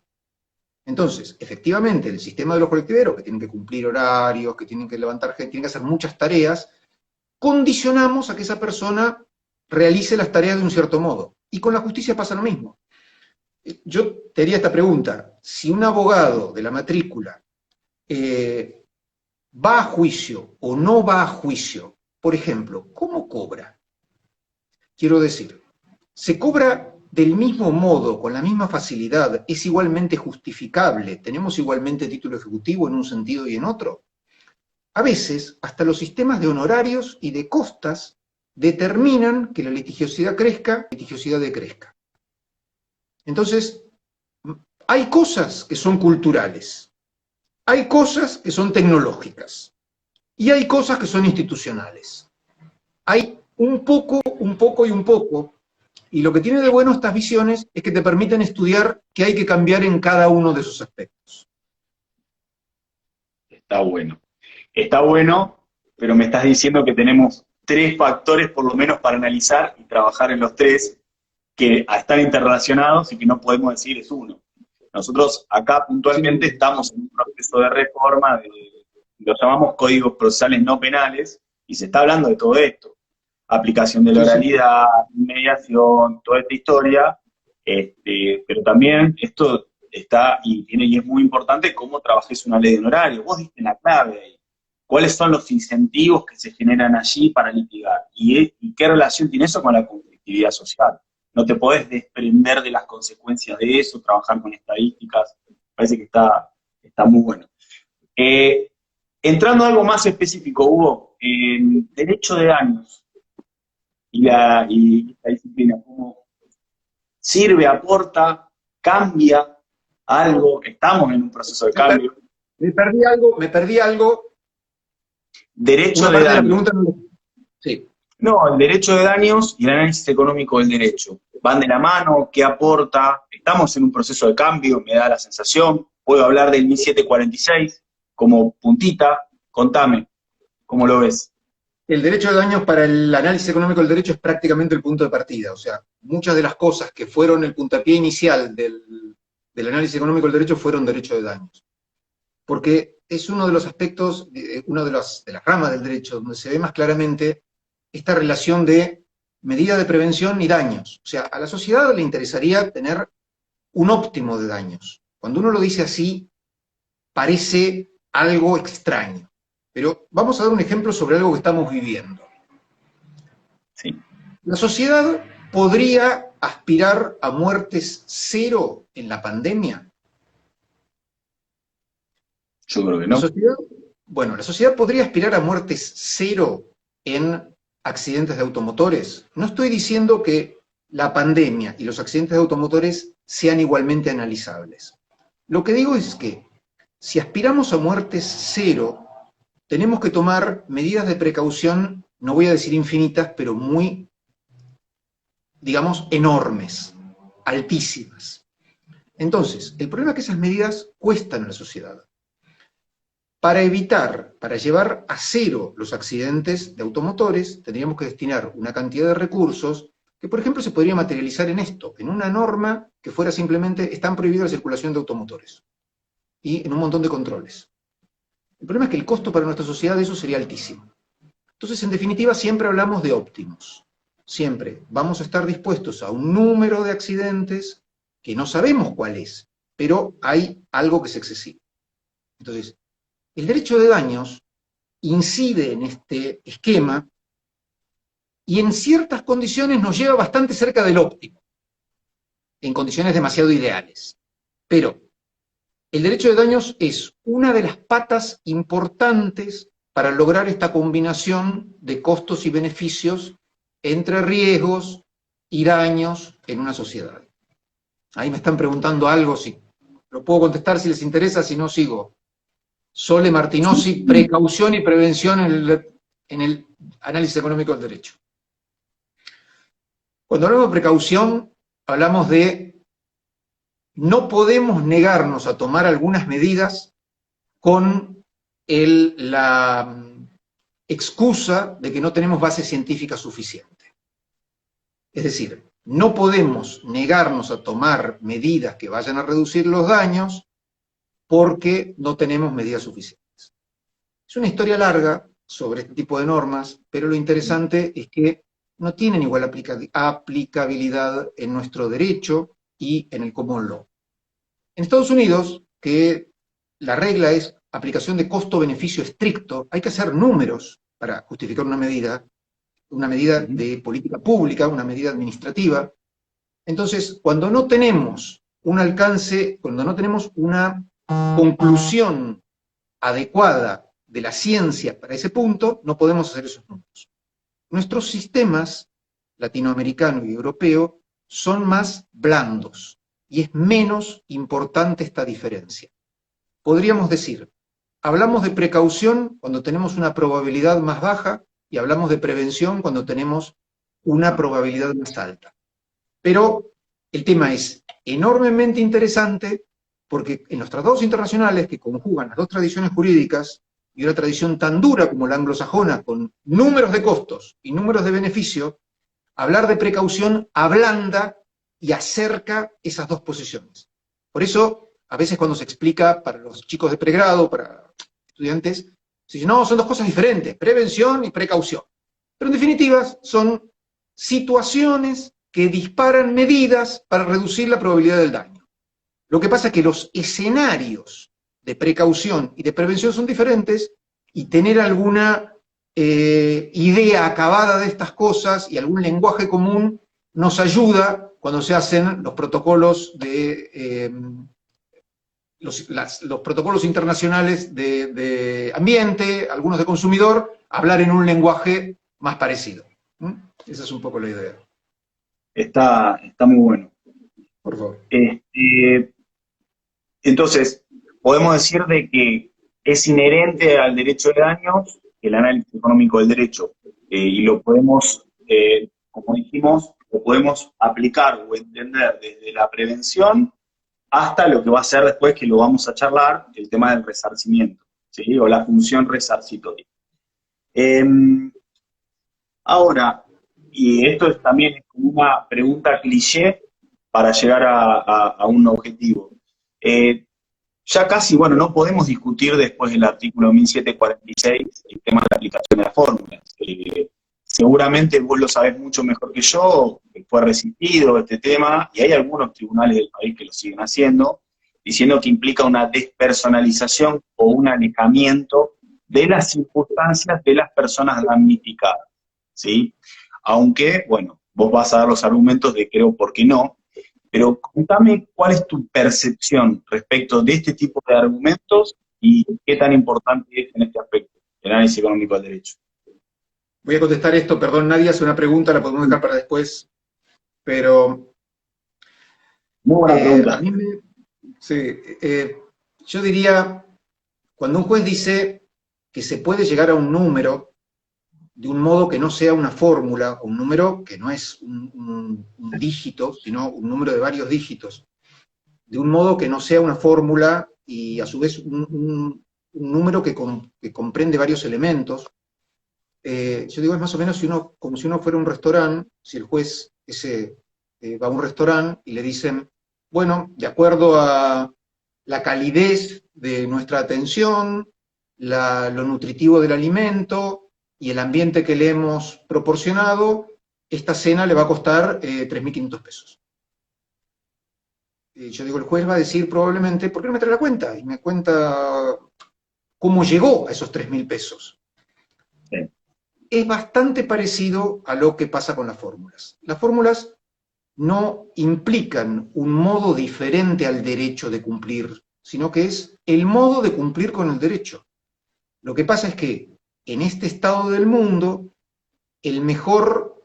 Entonces, efectivamente, el sistema de los colectiveros, que tienen que cumplir horarios, que tienen que levantar gente, tienen que hacer muchas tareas, condicionamos a que esa persona realice las tareas de un cierto modo. Y con la justicia pasa lo mismo. Yo te haría esta pregunta: si un abogado de la matrícula va a juicio o no va a juicio, por ejemplo, ¿cómo cobra? Quiero decir, ¿se cobra del mismo modo, con la misma facilidad? ¿Es igualmente justificable? ¿Tenemos igualmente título ejecutivo en un sentido y en otro? A veces, hasta los sistemas de honorarios y de costas determinan que la litigiosidad crezca, la litigiosidad decrezca. Entonces, hay cosas que son culturales, hay cosas que son tecnológicas, y hay cosas que son institucionales. Hay un poco y un poco, y lo que tiene de bueno estas visiones es que te permiten estudiar qué hay que cambiar en cada uno de esos aspectos. Está bueno. Está bueno, pero me estás diciendo que tenemos 3 factores por lo menos para analizar y trabajar en los 3 que están interrelacionados y que no podemos decir es uno. Nosotros acá puntualmente estamos en un proceso de reforma, lo llamamos códigos procesales no penales, y se está hablando de todo esto. Aplicación de la oralidad, mediación, toda esta historia, pero también esto está, y es muy importante cómo trabajes una ley de honorario. Vos diste la clave ahí. ¿Cuáles son los incentivos que se generan allí para litigar? ¿Y qué relación tiene eso con la conflictividad social? No te podés desprender de las consecuencias de eso, trabajar con estadísticas, parece que está muy bueno. Entrando a algo más específico, Hugo, derecho de daños y la disciplina, ¿cómo sirve, aporta, cambia algo? Estamos en un proceso de cambio. Me perdí algo. Derecho de daños. Sí. No, el derecho de daños y el análisis económico del derecho. Van de la mano, ¿qué aporta? Estamos en un proceso de cambio, me da la sensación. Puedo hablar del 1746 como puntita. Contame, ¿cómo lo ves? El derecho de daños para el análisis económico del derecho es prácticamente el punto de partida. O sea, muchas de las cosas que fueron el puntapié inicial del análisis económico del derecho fueron derecho de daños. Porque es uno de los aspectos, una de las ramas del derecho donde se ve más claramente esta relación de medida de prevención y daños. O sea, a la sociedad le interesaría tener un óptimo de daños. Cuando uno lo dice así, parece algo extraño. Pero vamos a dar un ejemplo sobre algo que estamos viviendo. Sí. La sociedad podría aspirar a muertes cero en la pandemia. Yo creo que no. La sociedad podría aspirar a muertes cero en accidentes de automotores. No estoy diciendo que la pandemia y los accidentes de automotores sean igualmente analizables. Lo que digo es que si aspiramos a muertes cero, tenemos que tomar medidas de precaución, no voy a decir infinitas, pero muy, digamos, enormes, altísimas. Entonces, el problema es que esas medidas cuestan a la sociedad. Para evitar, para llevar a cero los accidentes de automotores, tendríamos que destinar una cantidad de recursos que, por ejemplo, se podría materializar en esto, en una norma que fuera simplemente, están prohibida la circulación de automotores, y en un montón de controles. El problema es que el costo para nuestra sociedad de eso sería altísimo. Entonces, en definitiva, siempre hablamos de óptimos. Siempre vamos a estar dispuestos a un número de accidentes que no sabemos cuál es, pero hay algo que es excesivo. Entonces, el derecho de daños incide en este esquema y en ciertas condiciones nos lleva bastante cerca del óptimo, en condiciones demasiado ideales. Pero el derecho de daños es una de las patas importantes para lograr esta combinación de costos y beneficios entre riesgos y daños en una sociedad. Ahí me están preguntando algo, si lo puedo contestar si les interesa, si no sigo. Sole Martinosi, precaución y prevención en el análisis económico del derecho. Cuando hablamos de precaución, hablamos de no podemos negarnos a tomar algunas medidas con la excusa de que no tenemos base científica suficiente. Es decir, no podemos negarnos a tomar medidas que vayan a reducir los daños porque no tenemos medidas suficientes. Es una historia larga sobre este tipo de normas, pero lo interesante es que no tienen igual aplicabilidad en nuestro derecho y en el common law. En Estados Unidos, que la regla es aplicación de costo-beneficio estricto, hay que hacer números para justificar una medida de política pública, una medida administrativa. Entonces, cuando no tenemos un alcance, cuando no tenemos una conclusión adecuada de la ciencia para ese punto, no podemos hacer esos números. Nuestros sistemas latinoamericano y europeo son más blandos y es menos importante esta diferencia. Podríamos decir, hablamos de precaución cuando tenemos una probabilidad más baja y hablamos de prevención cuando tenemos una probabilidad más alta. Pero el tema es enormemente interesante porque en los tratados internacionales que conjugan las dos tradiciones jurídicas y una tradición tan dura como la anglosajona, con números de costos y números de beneficio, hablar de precaución ablanda y acerca esas dos posiciones. Por eso, a veces cuando se explica para los chicos de pregrado, para estudiantes, se dice, no, son dos cosas diferentes, prevención y precaución. Pero en definitiva son situaciones que disparan medidas para reducir la probabilidad del daño. Lo que pasa es que los escenarios de precaución y de prevención son diferentes y tener alguna idea acabada de estas cosas y algún lenguaje común nos ayuda cuando se hacen los protocolos los protocolos internacionales de ambiente, algunos de consumidor, hablar en un lenguaje más parecido. Esa es un poco la idea. Está muy bueno. Por favor. Entonces, podemos decir de que es inherente al derecho de daños el análisis económico del derecho, y lo podemos, como dijimos, lo podemos aplicar o entender desde la prevención hasta lo que va a ser después, que lo vamos a charlar, el tema del resarcimiento, ¿sí? O la función resarcitoria. Ahora, y esto también es como una pregunta cliché para llegar a un objetivo. Ya casi, bueno, no podemos discutir después del artículo 1746 el tema de la aplicación de las fórmulas. Seguramente vos lo sabés mucho mejor que yo, que fue resistido este tema, y hay algunos tribunales del país que lo siguen haciendo, diciendo que implica una despersonalización o un alejamiento de las circunstancias de las personas damnificadas, ¿sí? Aunque, bueno, vos vas a dar los argumentos de creo por qué no, pero contame cuál es tu percepción respecto de este tipo de argumentos y qué tan importante es en este aspecto, el análisis económico del derecho. Voy a contestar esto, perdón, Nadia, hace una pregunta, la podemos dejar para después, pero Muy buena a pregunta. mí sí, yo diría, cuando un juez dice que se puede llegar a un número de un modo que no sea una fórmula, o un número que no es un dígito, sino un número de varios dígitos, de un modo que no sea una fórmula y a su vez un número que comprende varios elementos. Yo digo, es más o menos como si uno fuera a un restaurante, si el juez ese va a un restaurante y le dicen, bueno, de acuerdo a la calidez de nuestra atención, lo nutritivo del alimento y el ambiente que le hemos proporcionado, esta cena le va a costar 3.500 pesos. Yo digo, el juez va a decir probablemente, ¿por qué no me trae la cuenta? Y me cuenta cómo llegó a esos 3.000 pesos. Sí. Es bastante parecido a lo que pasa con las fórmulas. Las fórmulas no implican un modo diferente al derecho de cumplir, sino que es el modo de cumplir con el derecho. Lo que pasa es que en este estado del mundo, el mejor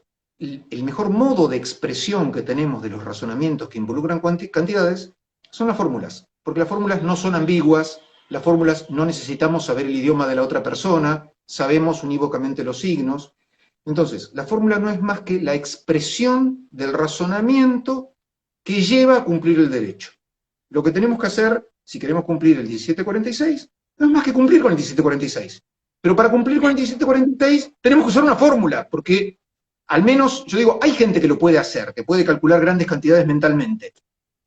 modo de expresión que tenemos de los razonamientos que involucran cantidades son las fórmulas, porque las fórmulas no son ambiguas, las fórmulas no necesitamos saber el idioma de la otra persona, sabemos unívocamente los signos. Entonces, la fórmula no es más que la expresión del razonamiento que lleva a cumplir el derecho. Lo que tenemos que hacer, si queremos cumplir el 1746, no es más que cumplir con el 1746. Pero para cumplir con el 1746 tenemos que usar una fórmula, porque al menos, yo digo, hay gente que lo puede hacer, que puede calcular grandes cantidades mentalmente,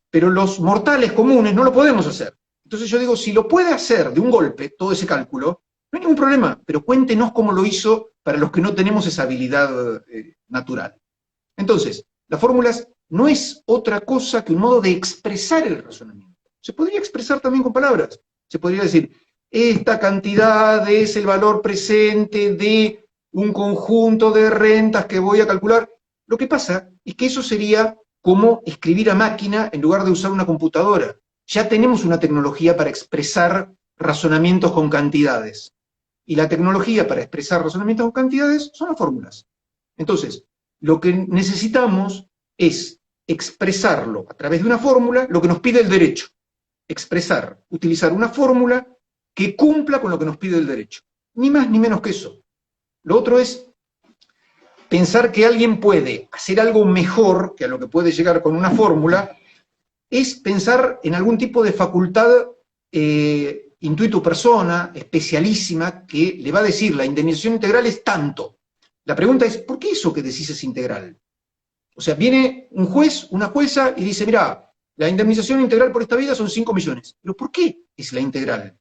pero los mortales comunes no lo podemos hacer. Entonces yo digo, si lo puede hacer de un golpe, todo ese cálculo, no hay ningún problema, pero cuéntenos cómo lo hizo para los que no tenemos esa habilidad natural. Entonces, las fórmulas no es otra cosa que un modo de expresar el razonamiento. Se podría expresar también con palabras. Se podría decir, esta cantidad es el valor presente de un conjunto de rentas que voy a calcular. Lo que pasa es que eso sería como escribir a máquina en lugar de usar una computadora. Ya tenemos una tecnología para expresar razonamientos con cantidades. Y la tecnología para expresar razonamientos con cantidades son las fórmulas. Entonces, lo que necesitamos es expresarlo a través de una fórmula, lo que nos pide el derecho. Expresar, utilizar una fórmula que cumpla con lo que nos pide el derecho. Ni más ni menos que eso. Lo otro es pensar que alguien puede hacer algo mejor que a lo que puede llegar con una fórmula, es pensar en algún tipo de facultad intuito persona, especialísima, que le va a decir la indemnización integral es tanto. La pregunta es, ¿por qué eso que decís es integral? O sea, viene un juez, una jueza, y dice, mirá, la indemnización integral por esta vida son 5 millones. ¿Pero por qué es la integral?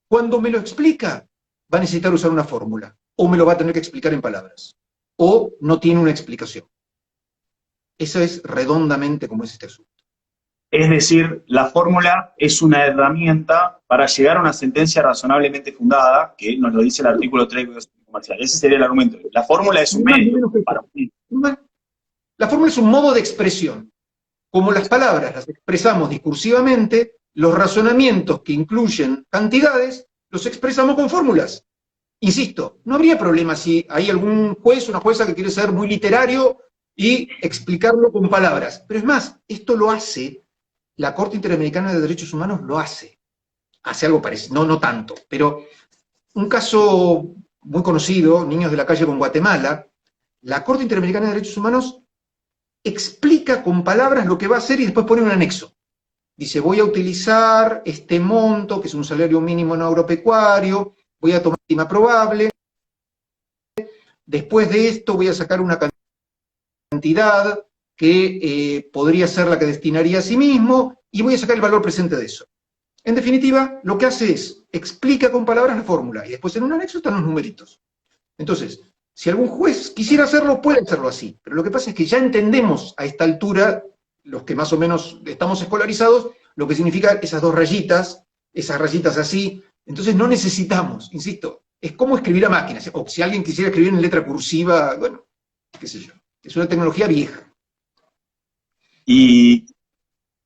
Cuando me lo explica, va a necesitar usar una fórmula, o me lo va a tener que explicar en palabras, o no tiene una explicación. Eso es redondamente como es este asunto. Es decir, la fórmula es una herramienta para llegar a una sentencia razonablemente fundada, que nos lo dice el artículo 3 del Código Comercial. Ese sería el argumento. La fórmula es un medio para un... La fórmula es un modo de expresión. Como las palabras las expresamos discursivamente, los razonamientos que incluyen cantidades los expresamos con fórmulas. Insisto, no habría problema si hay algún juez o una jueza que quiere ser muy literario y explicarlo con palabras. Pero es más, esto lo hace, la Corte Interamericana de Derechos Humanos lo hace. Hace algo parecido, no tanto, pero un caso muy conocido, Niños de la Calle con Guatemala, la Corte Interamericana de Derechos Humanos explica con palabras lo que va a hacer y después pone un anexo. Dice, voy a utilizar este monto, que es un salario mínimo no agropecuario, voy a tomar estima probable, después de esto voy a sacar una cantidad que podría ser la que destinaría a sí mismo, y voy a sacar el valor presente de eso. En definitiva, lo que hace es, explica con palabras la fórmula, y después en un anexo están los numeritos. Entonces, si algún juez quisiera hacerlo, puede hacerlo así, pero lo que pasa es que ya entendemos a esta altura, los que más o menos estamos escolarizados, lo que significa esas dos rayitas, esas rayitas así, entonces no necesitamos, insisto, es como escribir a máquina, o si alguien quisiera escribir en letra cursiva, bueno, qué sé yo, es una tecnología vieja. Y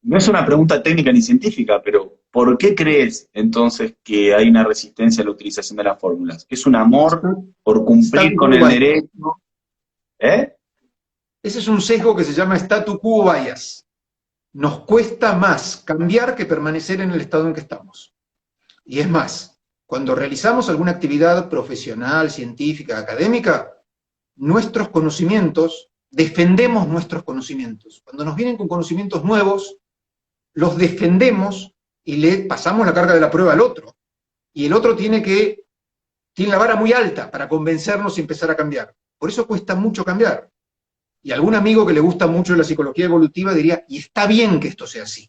no es una pregunta técnica ni científica, pero ¿por qué crees entonces que hay una resistencia a la utilización de las fórmulas? ¿Es un amor por cumplir con el derecho? ¿Eh? Ese es un sesgo que se llama statu quo bias. Nos cuesta más cambiar que permanecer en el estado en que estamos. Y es más, cuando realizamos alguna actividad profesional, científica, académica, nuestros conocimientos, defendemos nuestros conocimientos. Cuando nos vienen con conocimientos nuevos, los defendemos y le pasamos la carga de la prueba al otro. Y el otro tiene la vara muy alta para convencernos y empezar a cambiar. Por eso cuesta mucho cambiar. Y algún amigo que le gusta mucho la psicología evolutiva diría, y está bien que esto sea así.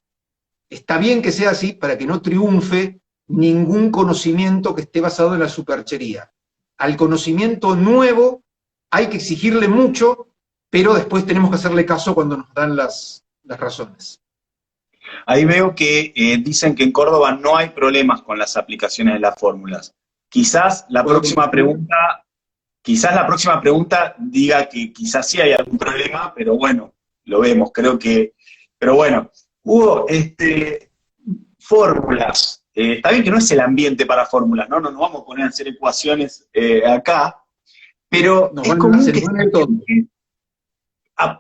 Está bien que sea así para que no triunfe ningún conocimiento que esté basado en la superchería. Al conocimiento nuevo hay que exigirle mucho, pero después tenemos que hacerle caso cuando nos dan las razones. Ahí veo que dicen que en Córdoba no hay problemas con las aplicaciones de las fórmulas. Quizás la próxima pregunta diga que quizás sí hay algún problema, pero bueno, lo vemos, creo que... Pero bueno, Hugo, fórmulas. Está bien que no es el ambiente para fórmulas, ¿no? No nos vamos a poner a hacer ecuaciones acá, pero es común que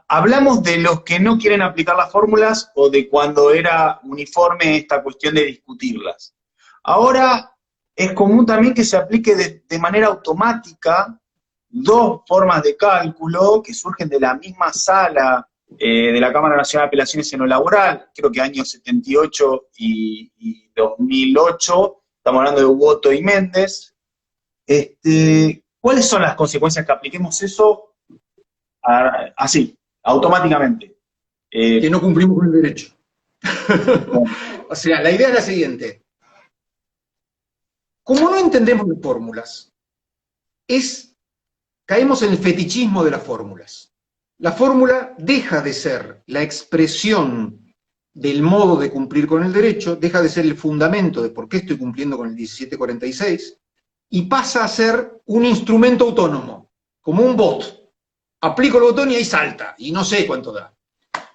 hablamos de los que no quieren aplicar las fórmulas o de cuando era uniforme esta cuestión de discutirlas. Ahora es común también que se aplique de manera automática dos formas de cálculo que surgen de la misma sala de la Cámara Nacional de Apelaciones en lo Laboral, creo que años 78 y 2008, estamos hablando de Woto y Méndez. ¿Cuáles son las consecuencias que apliquemos eso así, automáticamente? Que no cumplimos con el derecho. O sea, la idea es la siguiente. Como no entendemos las fórmulas, caemos en el fetichismo de las fórmulas. La fórmula deja de ser la expresión del modo de cumplir con el derecho, deja de ser el fundamento de por qué estoy cumpliendo con el 1746, y pasa a ser un instrumento autónomo, como un bot. Aplico el botón y ahí salta, y no sé cuánto da.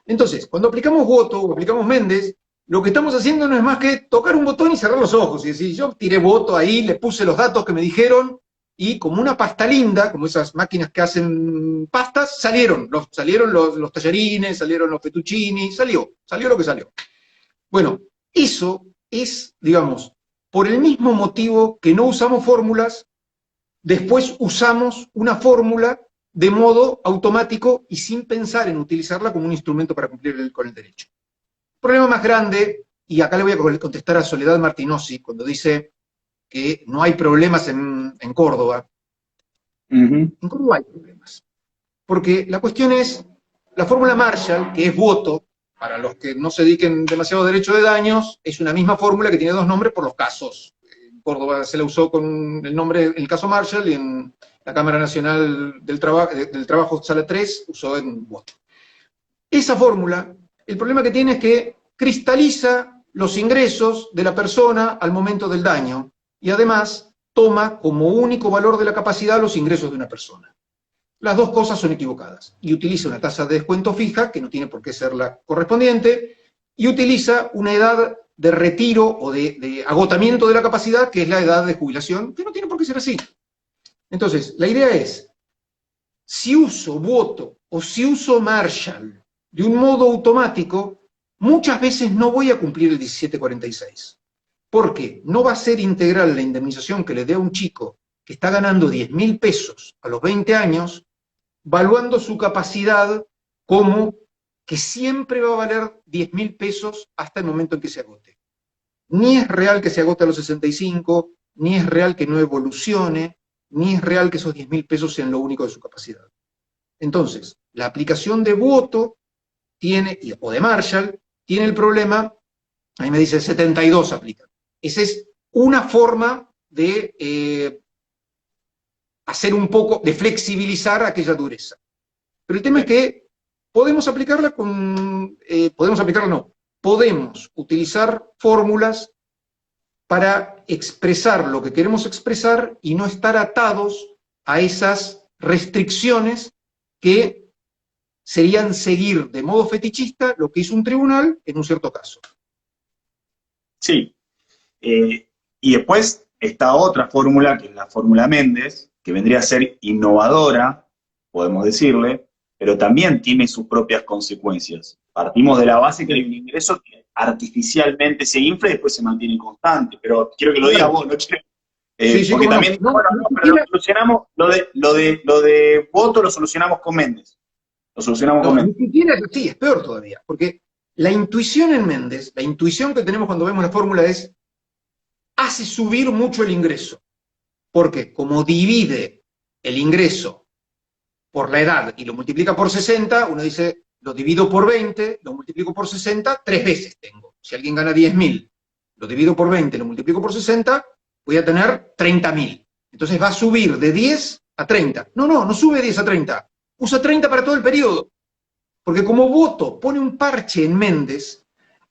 Entonces, cuando aplicamos Woto o aplicamos Méndez, lo que estamos haciendo no es más que tocar un botón y cerrar los ojos, y decir, yo tiré Woto ahí, le puse los datos que me dijeron, y como una pasta linda, como esas máquinas que hacen pastas, salieron los tallarines, salieron los fettuccini, salió lo que salió. Bueno, eso es, digamos, por el mismo motivo que no usamos fórmulas, después usamos una fórmula de modo automático y sin pensar en utilizarla como un instrumento para cumplir con el derecho. El problema más grande, y acá le voy a contestar a Soledad Martinosi, cuando dice que no hay problemas en Córdoba. En Córdoba hay problemas. Porque la cuestión es, la fórmula Marshall, que es Woto, para los que no se dediquen demasiado a derecho de daños, es una misma fórmula que tiene dos nombres por los casos. En Córdoba se la usó con el nombre, en el caso Marshall, y en la Cámara Nacional del Trabajo, Sala 3, usó en Woto. Esa fórmula, el problema que tiene es que cristaliza los ingresos de la persona al momento del daño, y además toma como único valor de la capacidad los ingresos de una persona. Las dos cosas son equivocadas, y utiliza una tasa de descuento fija, que no tiene por qué ser la correspondiente, y utiliza una edad de retiro o de agotamiento de la capacidad, que es la edad de jubilación, que no tiene por qué ser así. Entonces, la idea es, si uso Woto o si uso Marshall de un modo automático, muchas veces no voy a cumplir el 1746. Porque no va a ser integral la indemnización que le dé a un chico que está ganando 10.000 pesos a los 20 años, valuando su capacidad como que siempre va a valer 10.000 pesos hasta el momento en que se agote. Ni es real que se agote a los 65, ni es real que no evolucione, ni es real que esos 10.000 pesos sean lo único de su capacidad. Entonces, la aplicación de Woto o de Marshall tiene el problema, ahí me dice 72 aplica. Esa es una forma de hacer un poco, de flexibilizar aquella dureza. Pero el tema es que podemos aplicarla podemos utilizar fórmulas para expresar lo que queremos expresar y no estar atados a esas restricciones que serían seguir de modo fetichista lo que hizo un tribunal en un cierto caso. Sí. Y después está otra fórmula, que es la fórmula Méndez, que vendría a ser innovadora, podemos decirle, pero también tiene sus propias consecuencias. Partimos de la base que hay un ingreso que artificialmente se infla y después se mantiene constante, pero quiero que lo digas Claro. vos, no quiero, Sí, sí, porque cómo no. también, No, bueno, ni no, pero lo siquiera, solucionamos, lo de voto lo solucionamos con Méndez, lo solucionamos con no, ni Méndez. siquiera, sí, es peor todavía, porque la intuición en Méndez, la intuición que tenemos cuando vemos la fórmula es, hace subir mucho el ingreso, porque como divide el ingreso por la edad y lo multiplica por 60, uno dice, lo divido por 20, lo multiplico por 60, 3 veces tengo. Si alguien gana 10.000, lo divido por 20, lo multiplico por 60, voy a tener 30.000. Entonces va a subir de 10 a 30. No, no, no sube de 10 a 30. Usa 30 para todo el periodo. Porque como voto pone un parche en Méndez,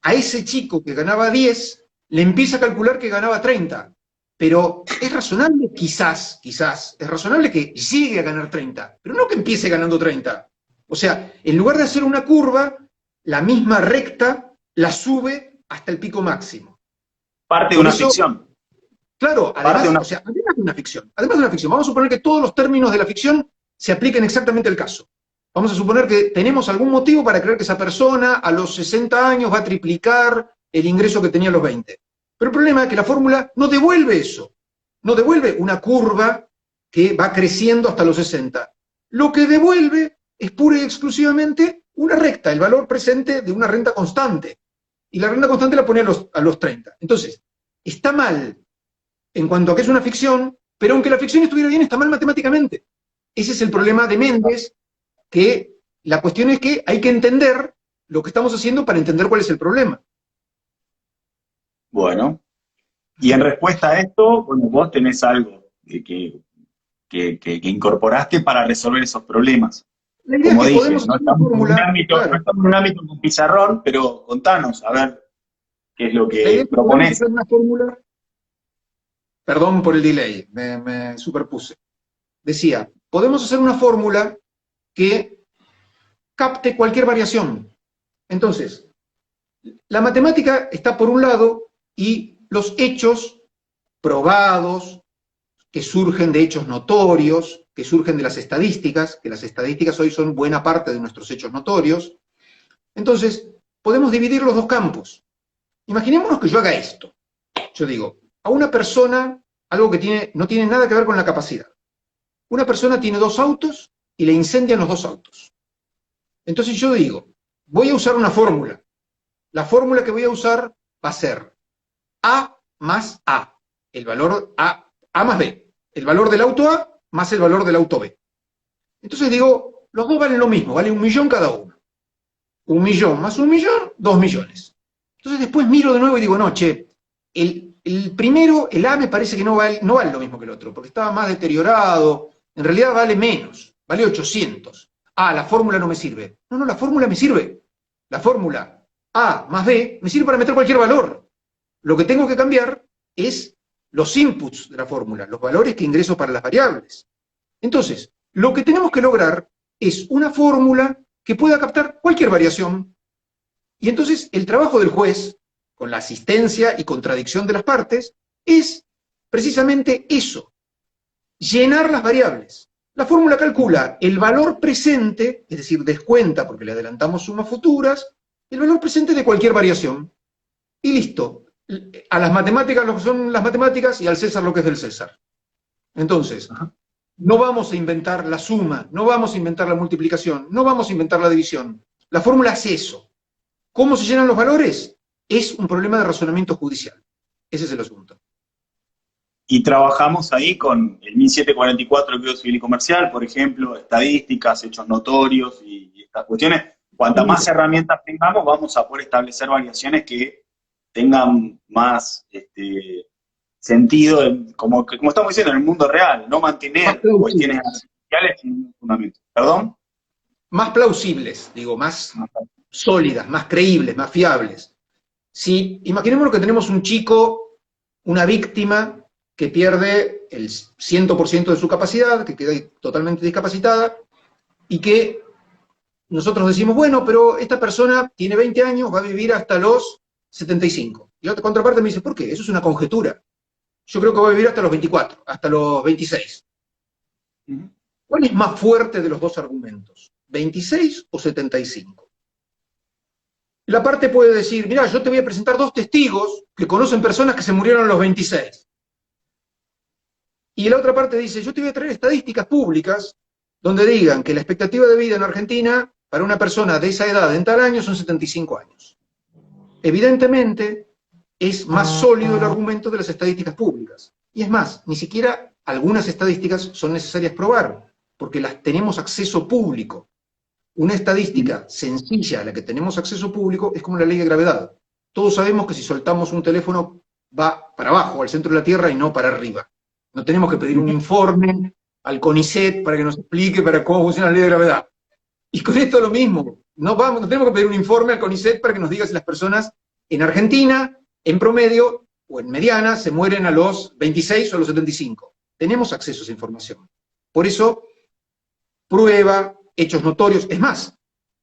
a ese chico que ganaba 10, le empieza a calcular que ganaba 30. Pero es razonable, quizás, es razonable que llegue a ganar 30, pero no que empiece ganando 30. O sea, en lugar de hacer una curva, la misma recta la sube hasta el pico máximo. Parte de Por una eso, ficción, claro, parte de además, una... o sea, además de una ficción, vamos a suponer que todos los términos de la ficción se apliquen exactamente al caso. Vamos a suponer que tenemos algún motivo para creer que esa persona a los 60 años va a triplicar el ingreso que tenía a los 20. Pero el problema es que la fórmula no devuelve eso, no devuelve una curva que va creciendo hasta los 60. Lo que devuelve es pura y exclusivamente una recta, el valor presente de una renta constante. Y la renta constante la pone a los 30. Entonces, está mal en cuanto a que es una ficción, pero aunque la ficción estuviera bien, está mal matemáticamente. Ese es el problema de Méndez, que la cuestión es que hay que entender lo que estamos haciendo para entender cuál es el problema. Bueno, y en respuesta a esto, bueno, vos tenés algo que incorporaste para resolver esos problemas. La idea es Como que dije, podemos no hacer una estamos en un fórmula, ámbito, no claro, estamos en un ámbito con pizarrón, pero contanos, a ver qué es lo la idea que es que podemos proponés. hacer una fórmula, perdón por el delay, me superpuse. Decía, podemos hacer una fórmula que capte cualquier variación. Entonces, la matemática está por un lado y los hechos probados, que surgen de hechos notorios, que surgen de las estadísticas, que las estadísticas hoy son buena parte de nuestros hechos notorios. Entonces, podemos dividir los dos campos. Imaginémonos que yo haga esto. Yo digo, a una persona, algo que no tiene nada que ver con la capacidad. Una persona tiene 2 autos y le incendian los 2 autos. Entonces yo digo, voy a usar una fórmula. La fórmula que voy a usar va a ser A más A, el valor A más B, el valor del auto A más el valor del auto B. Entonces digo, los dos valen lo mismo, vale 1.000.000 cada uno. 1.000.000 más 1.000.000, 2.000.000. Entonces después miro de nuevo y digo, no, che, el primero, el A me parece que no vale lo mismo que el otro, porque estaba más deteriorado, en realidad vale menos, vale 800. Ah, la fórmula no me sirve. No, no, la fórmula me sirve. La fórmula A más B me sirve para meter cualquier valor. Lo que tengo que cambiar es los inputs de la fórmula, los valores que ingreso para las variables. Entonces, lo que tenemos que lograr es una fórmula que pueda captar cualquier variación. Y entonces el trabajo del juez, con la asistencia y contradicción de las partes, es precisamente eso, llenar las variables. La fórmula calcula el valor presente, es decir, descuenta, porque le adelantamos sumas futuras, el valor presente de cualquier variación. Y listo. A las matemáticas lo que son las matemáticas y al César lo que es del César. Entonces, no vamos a inventar la suma, no vamos a inventar la multiplicación, no vamos a inventar la división. La fórmula hace eso. ¿Cómo se llenan los valores? Es un problema de razonamiento judicial. Ese es el asunto. Y trabajamos ahí con el 1744 del Código Civil y Comercial, por ejemplo, estadísticas, hechos notorios y estas cuestiones. Cuantas más herramientas tengamos, vamos a poder establecer variaciones que tengan más sentido, como estamos diciendo, en el mundo real, no mantener cuestiones artificiales sin fundamento. ¿Perdón? Más plausibles, digo, más sólidas, más creíbles, más fiables. Si imaginemos que tenemos un chico, una víctima, que pierde el 100% de su capacidad, que queda totalmente discapacitada, y que nosotros decimos, bueno, pero esta persona tiene 20 años, va a vivir hasta los 75. Y la otra contraparte me dice, ¿por qué? Eso es una conjetura. Yo creo que voy a vivir hasta los 24, hasta los 26. ¿Cuál es más fuerte de los dos argumentos? ¿26 o 75? La parte puede decir, mira, yo te voy a presentar dos testigos que conocen personas que se murieron a los 26. Y la otra parte dice, yo te voy a traer estadísticas públicas donde digan que la expectativa de vida en Argentina para una persona de esa edad en tal año son 75 años. Evidentemente, es más sólido el argumento de las estadísticas públicas. Y es más, ni siquiera algunas estadísticas son necesarias probar, porque las tenemos acceso público. Una estadística sencilla a la que tenemos acceso público es como la ley de gravedad. Todos sabemos que si soltamos un teléfono va para abajo, al centro de la Tierra, y no para arriba. No tenemos que pedir un informe al CONICET para que nos explique para cómo funciona la ley de gravedad. Y con esto lo mismo. No tenemos que pedir un informe al CONICET para que nos diga si las personas en Argentina, en promedio o en mediana, se mueren a los 26 o a los 75. Tenemos acceso a esa información. Por eso, prueba, hechos notorios, es más,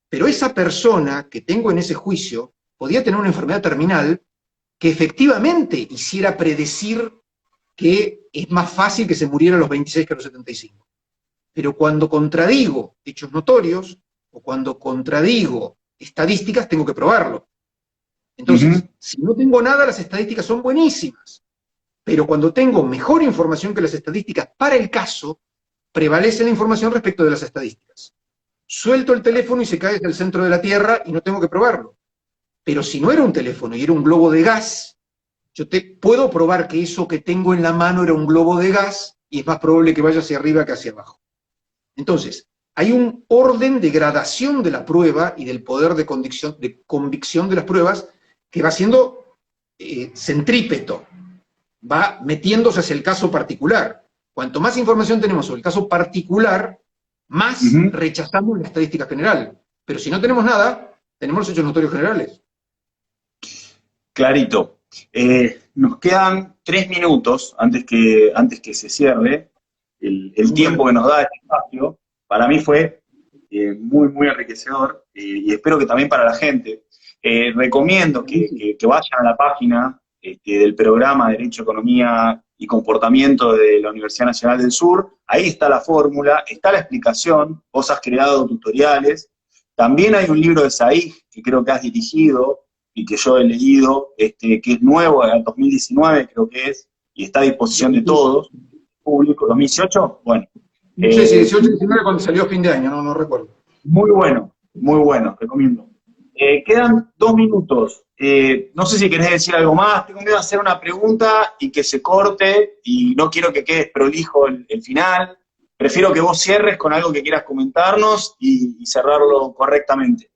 pero esa persona que tengo en ese juicio podía tener una enfermedad terminal que efectivamente hiciera predecir que es más fácil que se muriera a los 26 que a los 75. Pero cuando contradigo hechos notorios, o cuando contradigo estadísticas, tengo que probarlo. Entonces, si no tengo nada, las estadísticas son buenísimas. Pero cuando tengo mejor información que las estadísticas para el caso, prevalece la información respecto de las estadísticas. Suelto el teléfono y se cae desde el centro de la Tierra y no tengo que probarlo. Pero si no era un teléfono y era un globo de gas, yo puedo probar que eso que tengo en la mano era un globo de gas y es más probable que vaya hacia arriba que hacia abajo. Entonces, hay un orden de gradación de la prueba y del poder de convicción de las pruebas que va siendo centrípeto, va metiéndose hacia el caso particular. Cuanto más información tenemos sobre el caso particular, más rechazamos la estadística general. Pero si no tenemos nada, tenemos los hechos notorios generales. Clarito. Nos quedan 3 minutos antes que se cierre el tiempo que nos da este espacio. Para mí fue muy, muy enriquecedor y espero que también para la gente. Recomiendo que vayan a la página del programa Derecho, Economía y Comportamiento de la Universidad Nacional del Sur. Ahí está la fórmula, está la explicación, vos has creado tutoriales. También hay un libro de Saig que creo que has dirigido y que yo he leído, que es nuevo, del 2019 creo que es, y está a disposición de todos, público, 2018, bueno. No sé si 18 o 19 cuando salió a fin de año, no recuerdo. Muy bueno, recomiendo. Quedan 2 minutos. No sé si querés decir algo más, tengo miedo de hacer una pregunta y que se corte, y no quiero que quede prolijo el final. Prefiero que vos cierres con algo que quieras comentarnos y cerrarlo correctamente.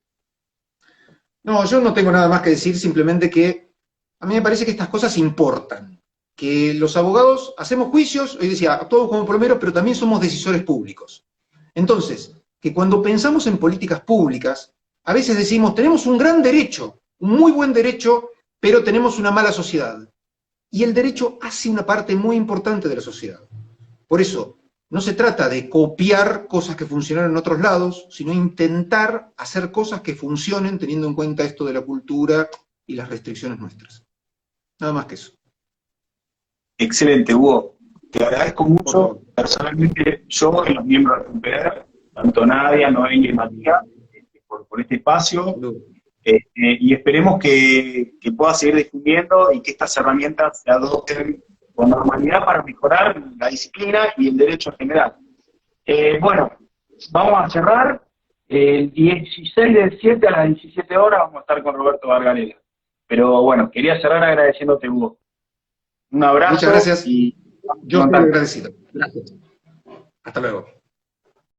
No, yo no tengo nada más que decir, simplemente que a mí me parece que estas cosas importan. Que los abogados hacemos juicios, hoy decía, todos como plomeros, pero también somos decisores públicos. Entonces, que cuando pensamos en políticas públicas, a veces decimos, tenemos un gran derecho, un muy buen derecho, pero tenemos una mala sociedad. Y el derecho hace una parte muy importante de la sociedad. Por eso, no se trata de copiar cosas que funcionaron en otros lados, sino intentar hacer cosas que funcionen teniendo en cuenta esto de la cultura y las restricciones nuestras. Nada más que eso. Excelente, Hugo. Te agradezco mucho, personalmente, yo y los miembros de Recuperar, tanto Nadia, Noelia y Matías, por este espacio, y esperemos que pueda seguir difundiendo y que estas herramientas se adopten con normalidad para mejorar la disciplina y el derecho en general. Bueno, vamos a cerrar. El 16 del 7 a las 17 horas vamos a estar con Roberto Gargarella. Pero bueno, quería cerrar agradeciéndote, Hugo. Un abrazo. Muchas gracias. Y yo estoy agradecido. Gracias. Hasta luego.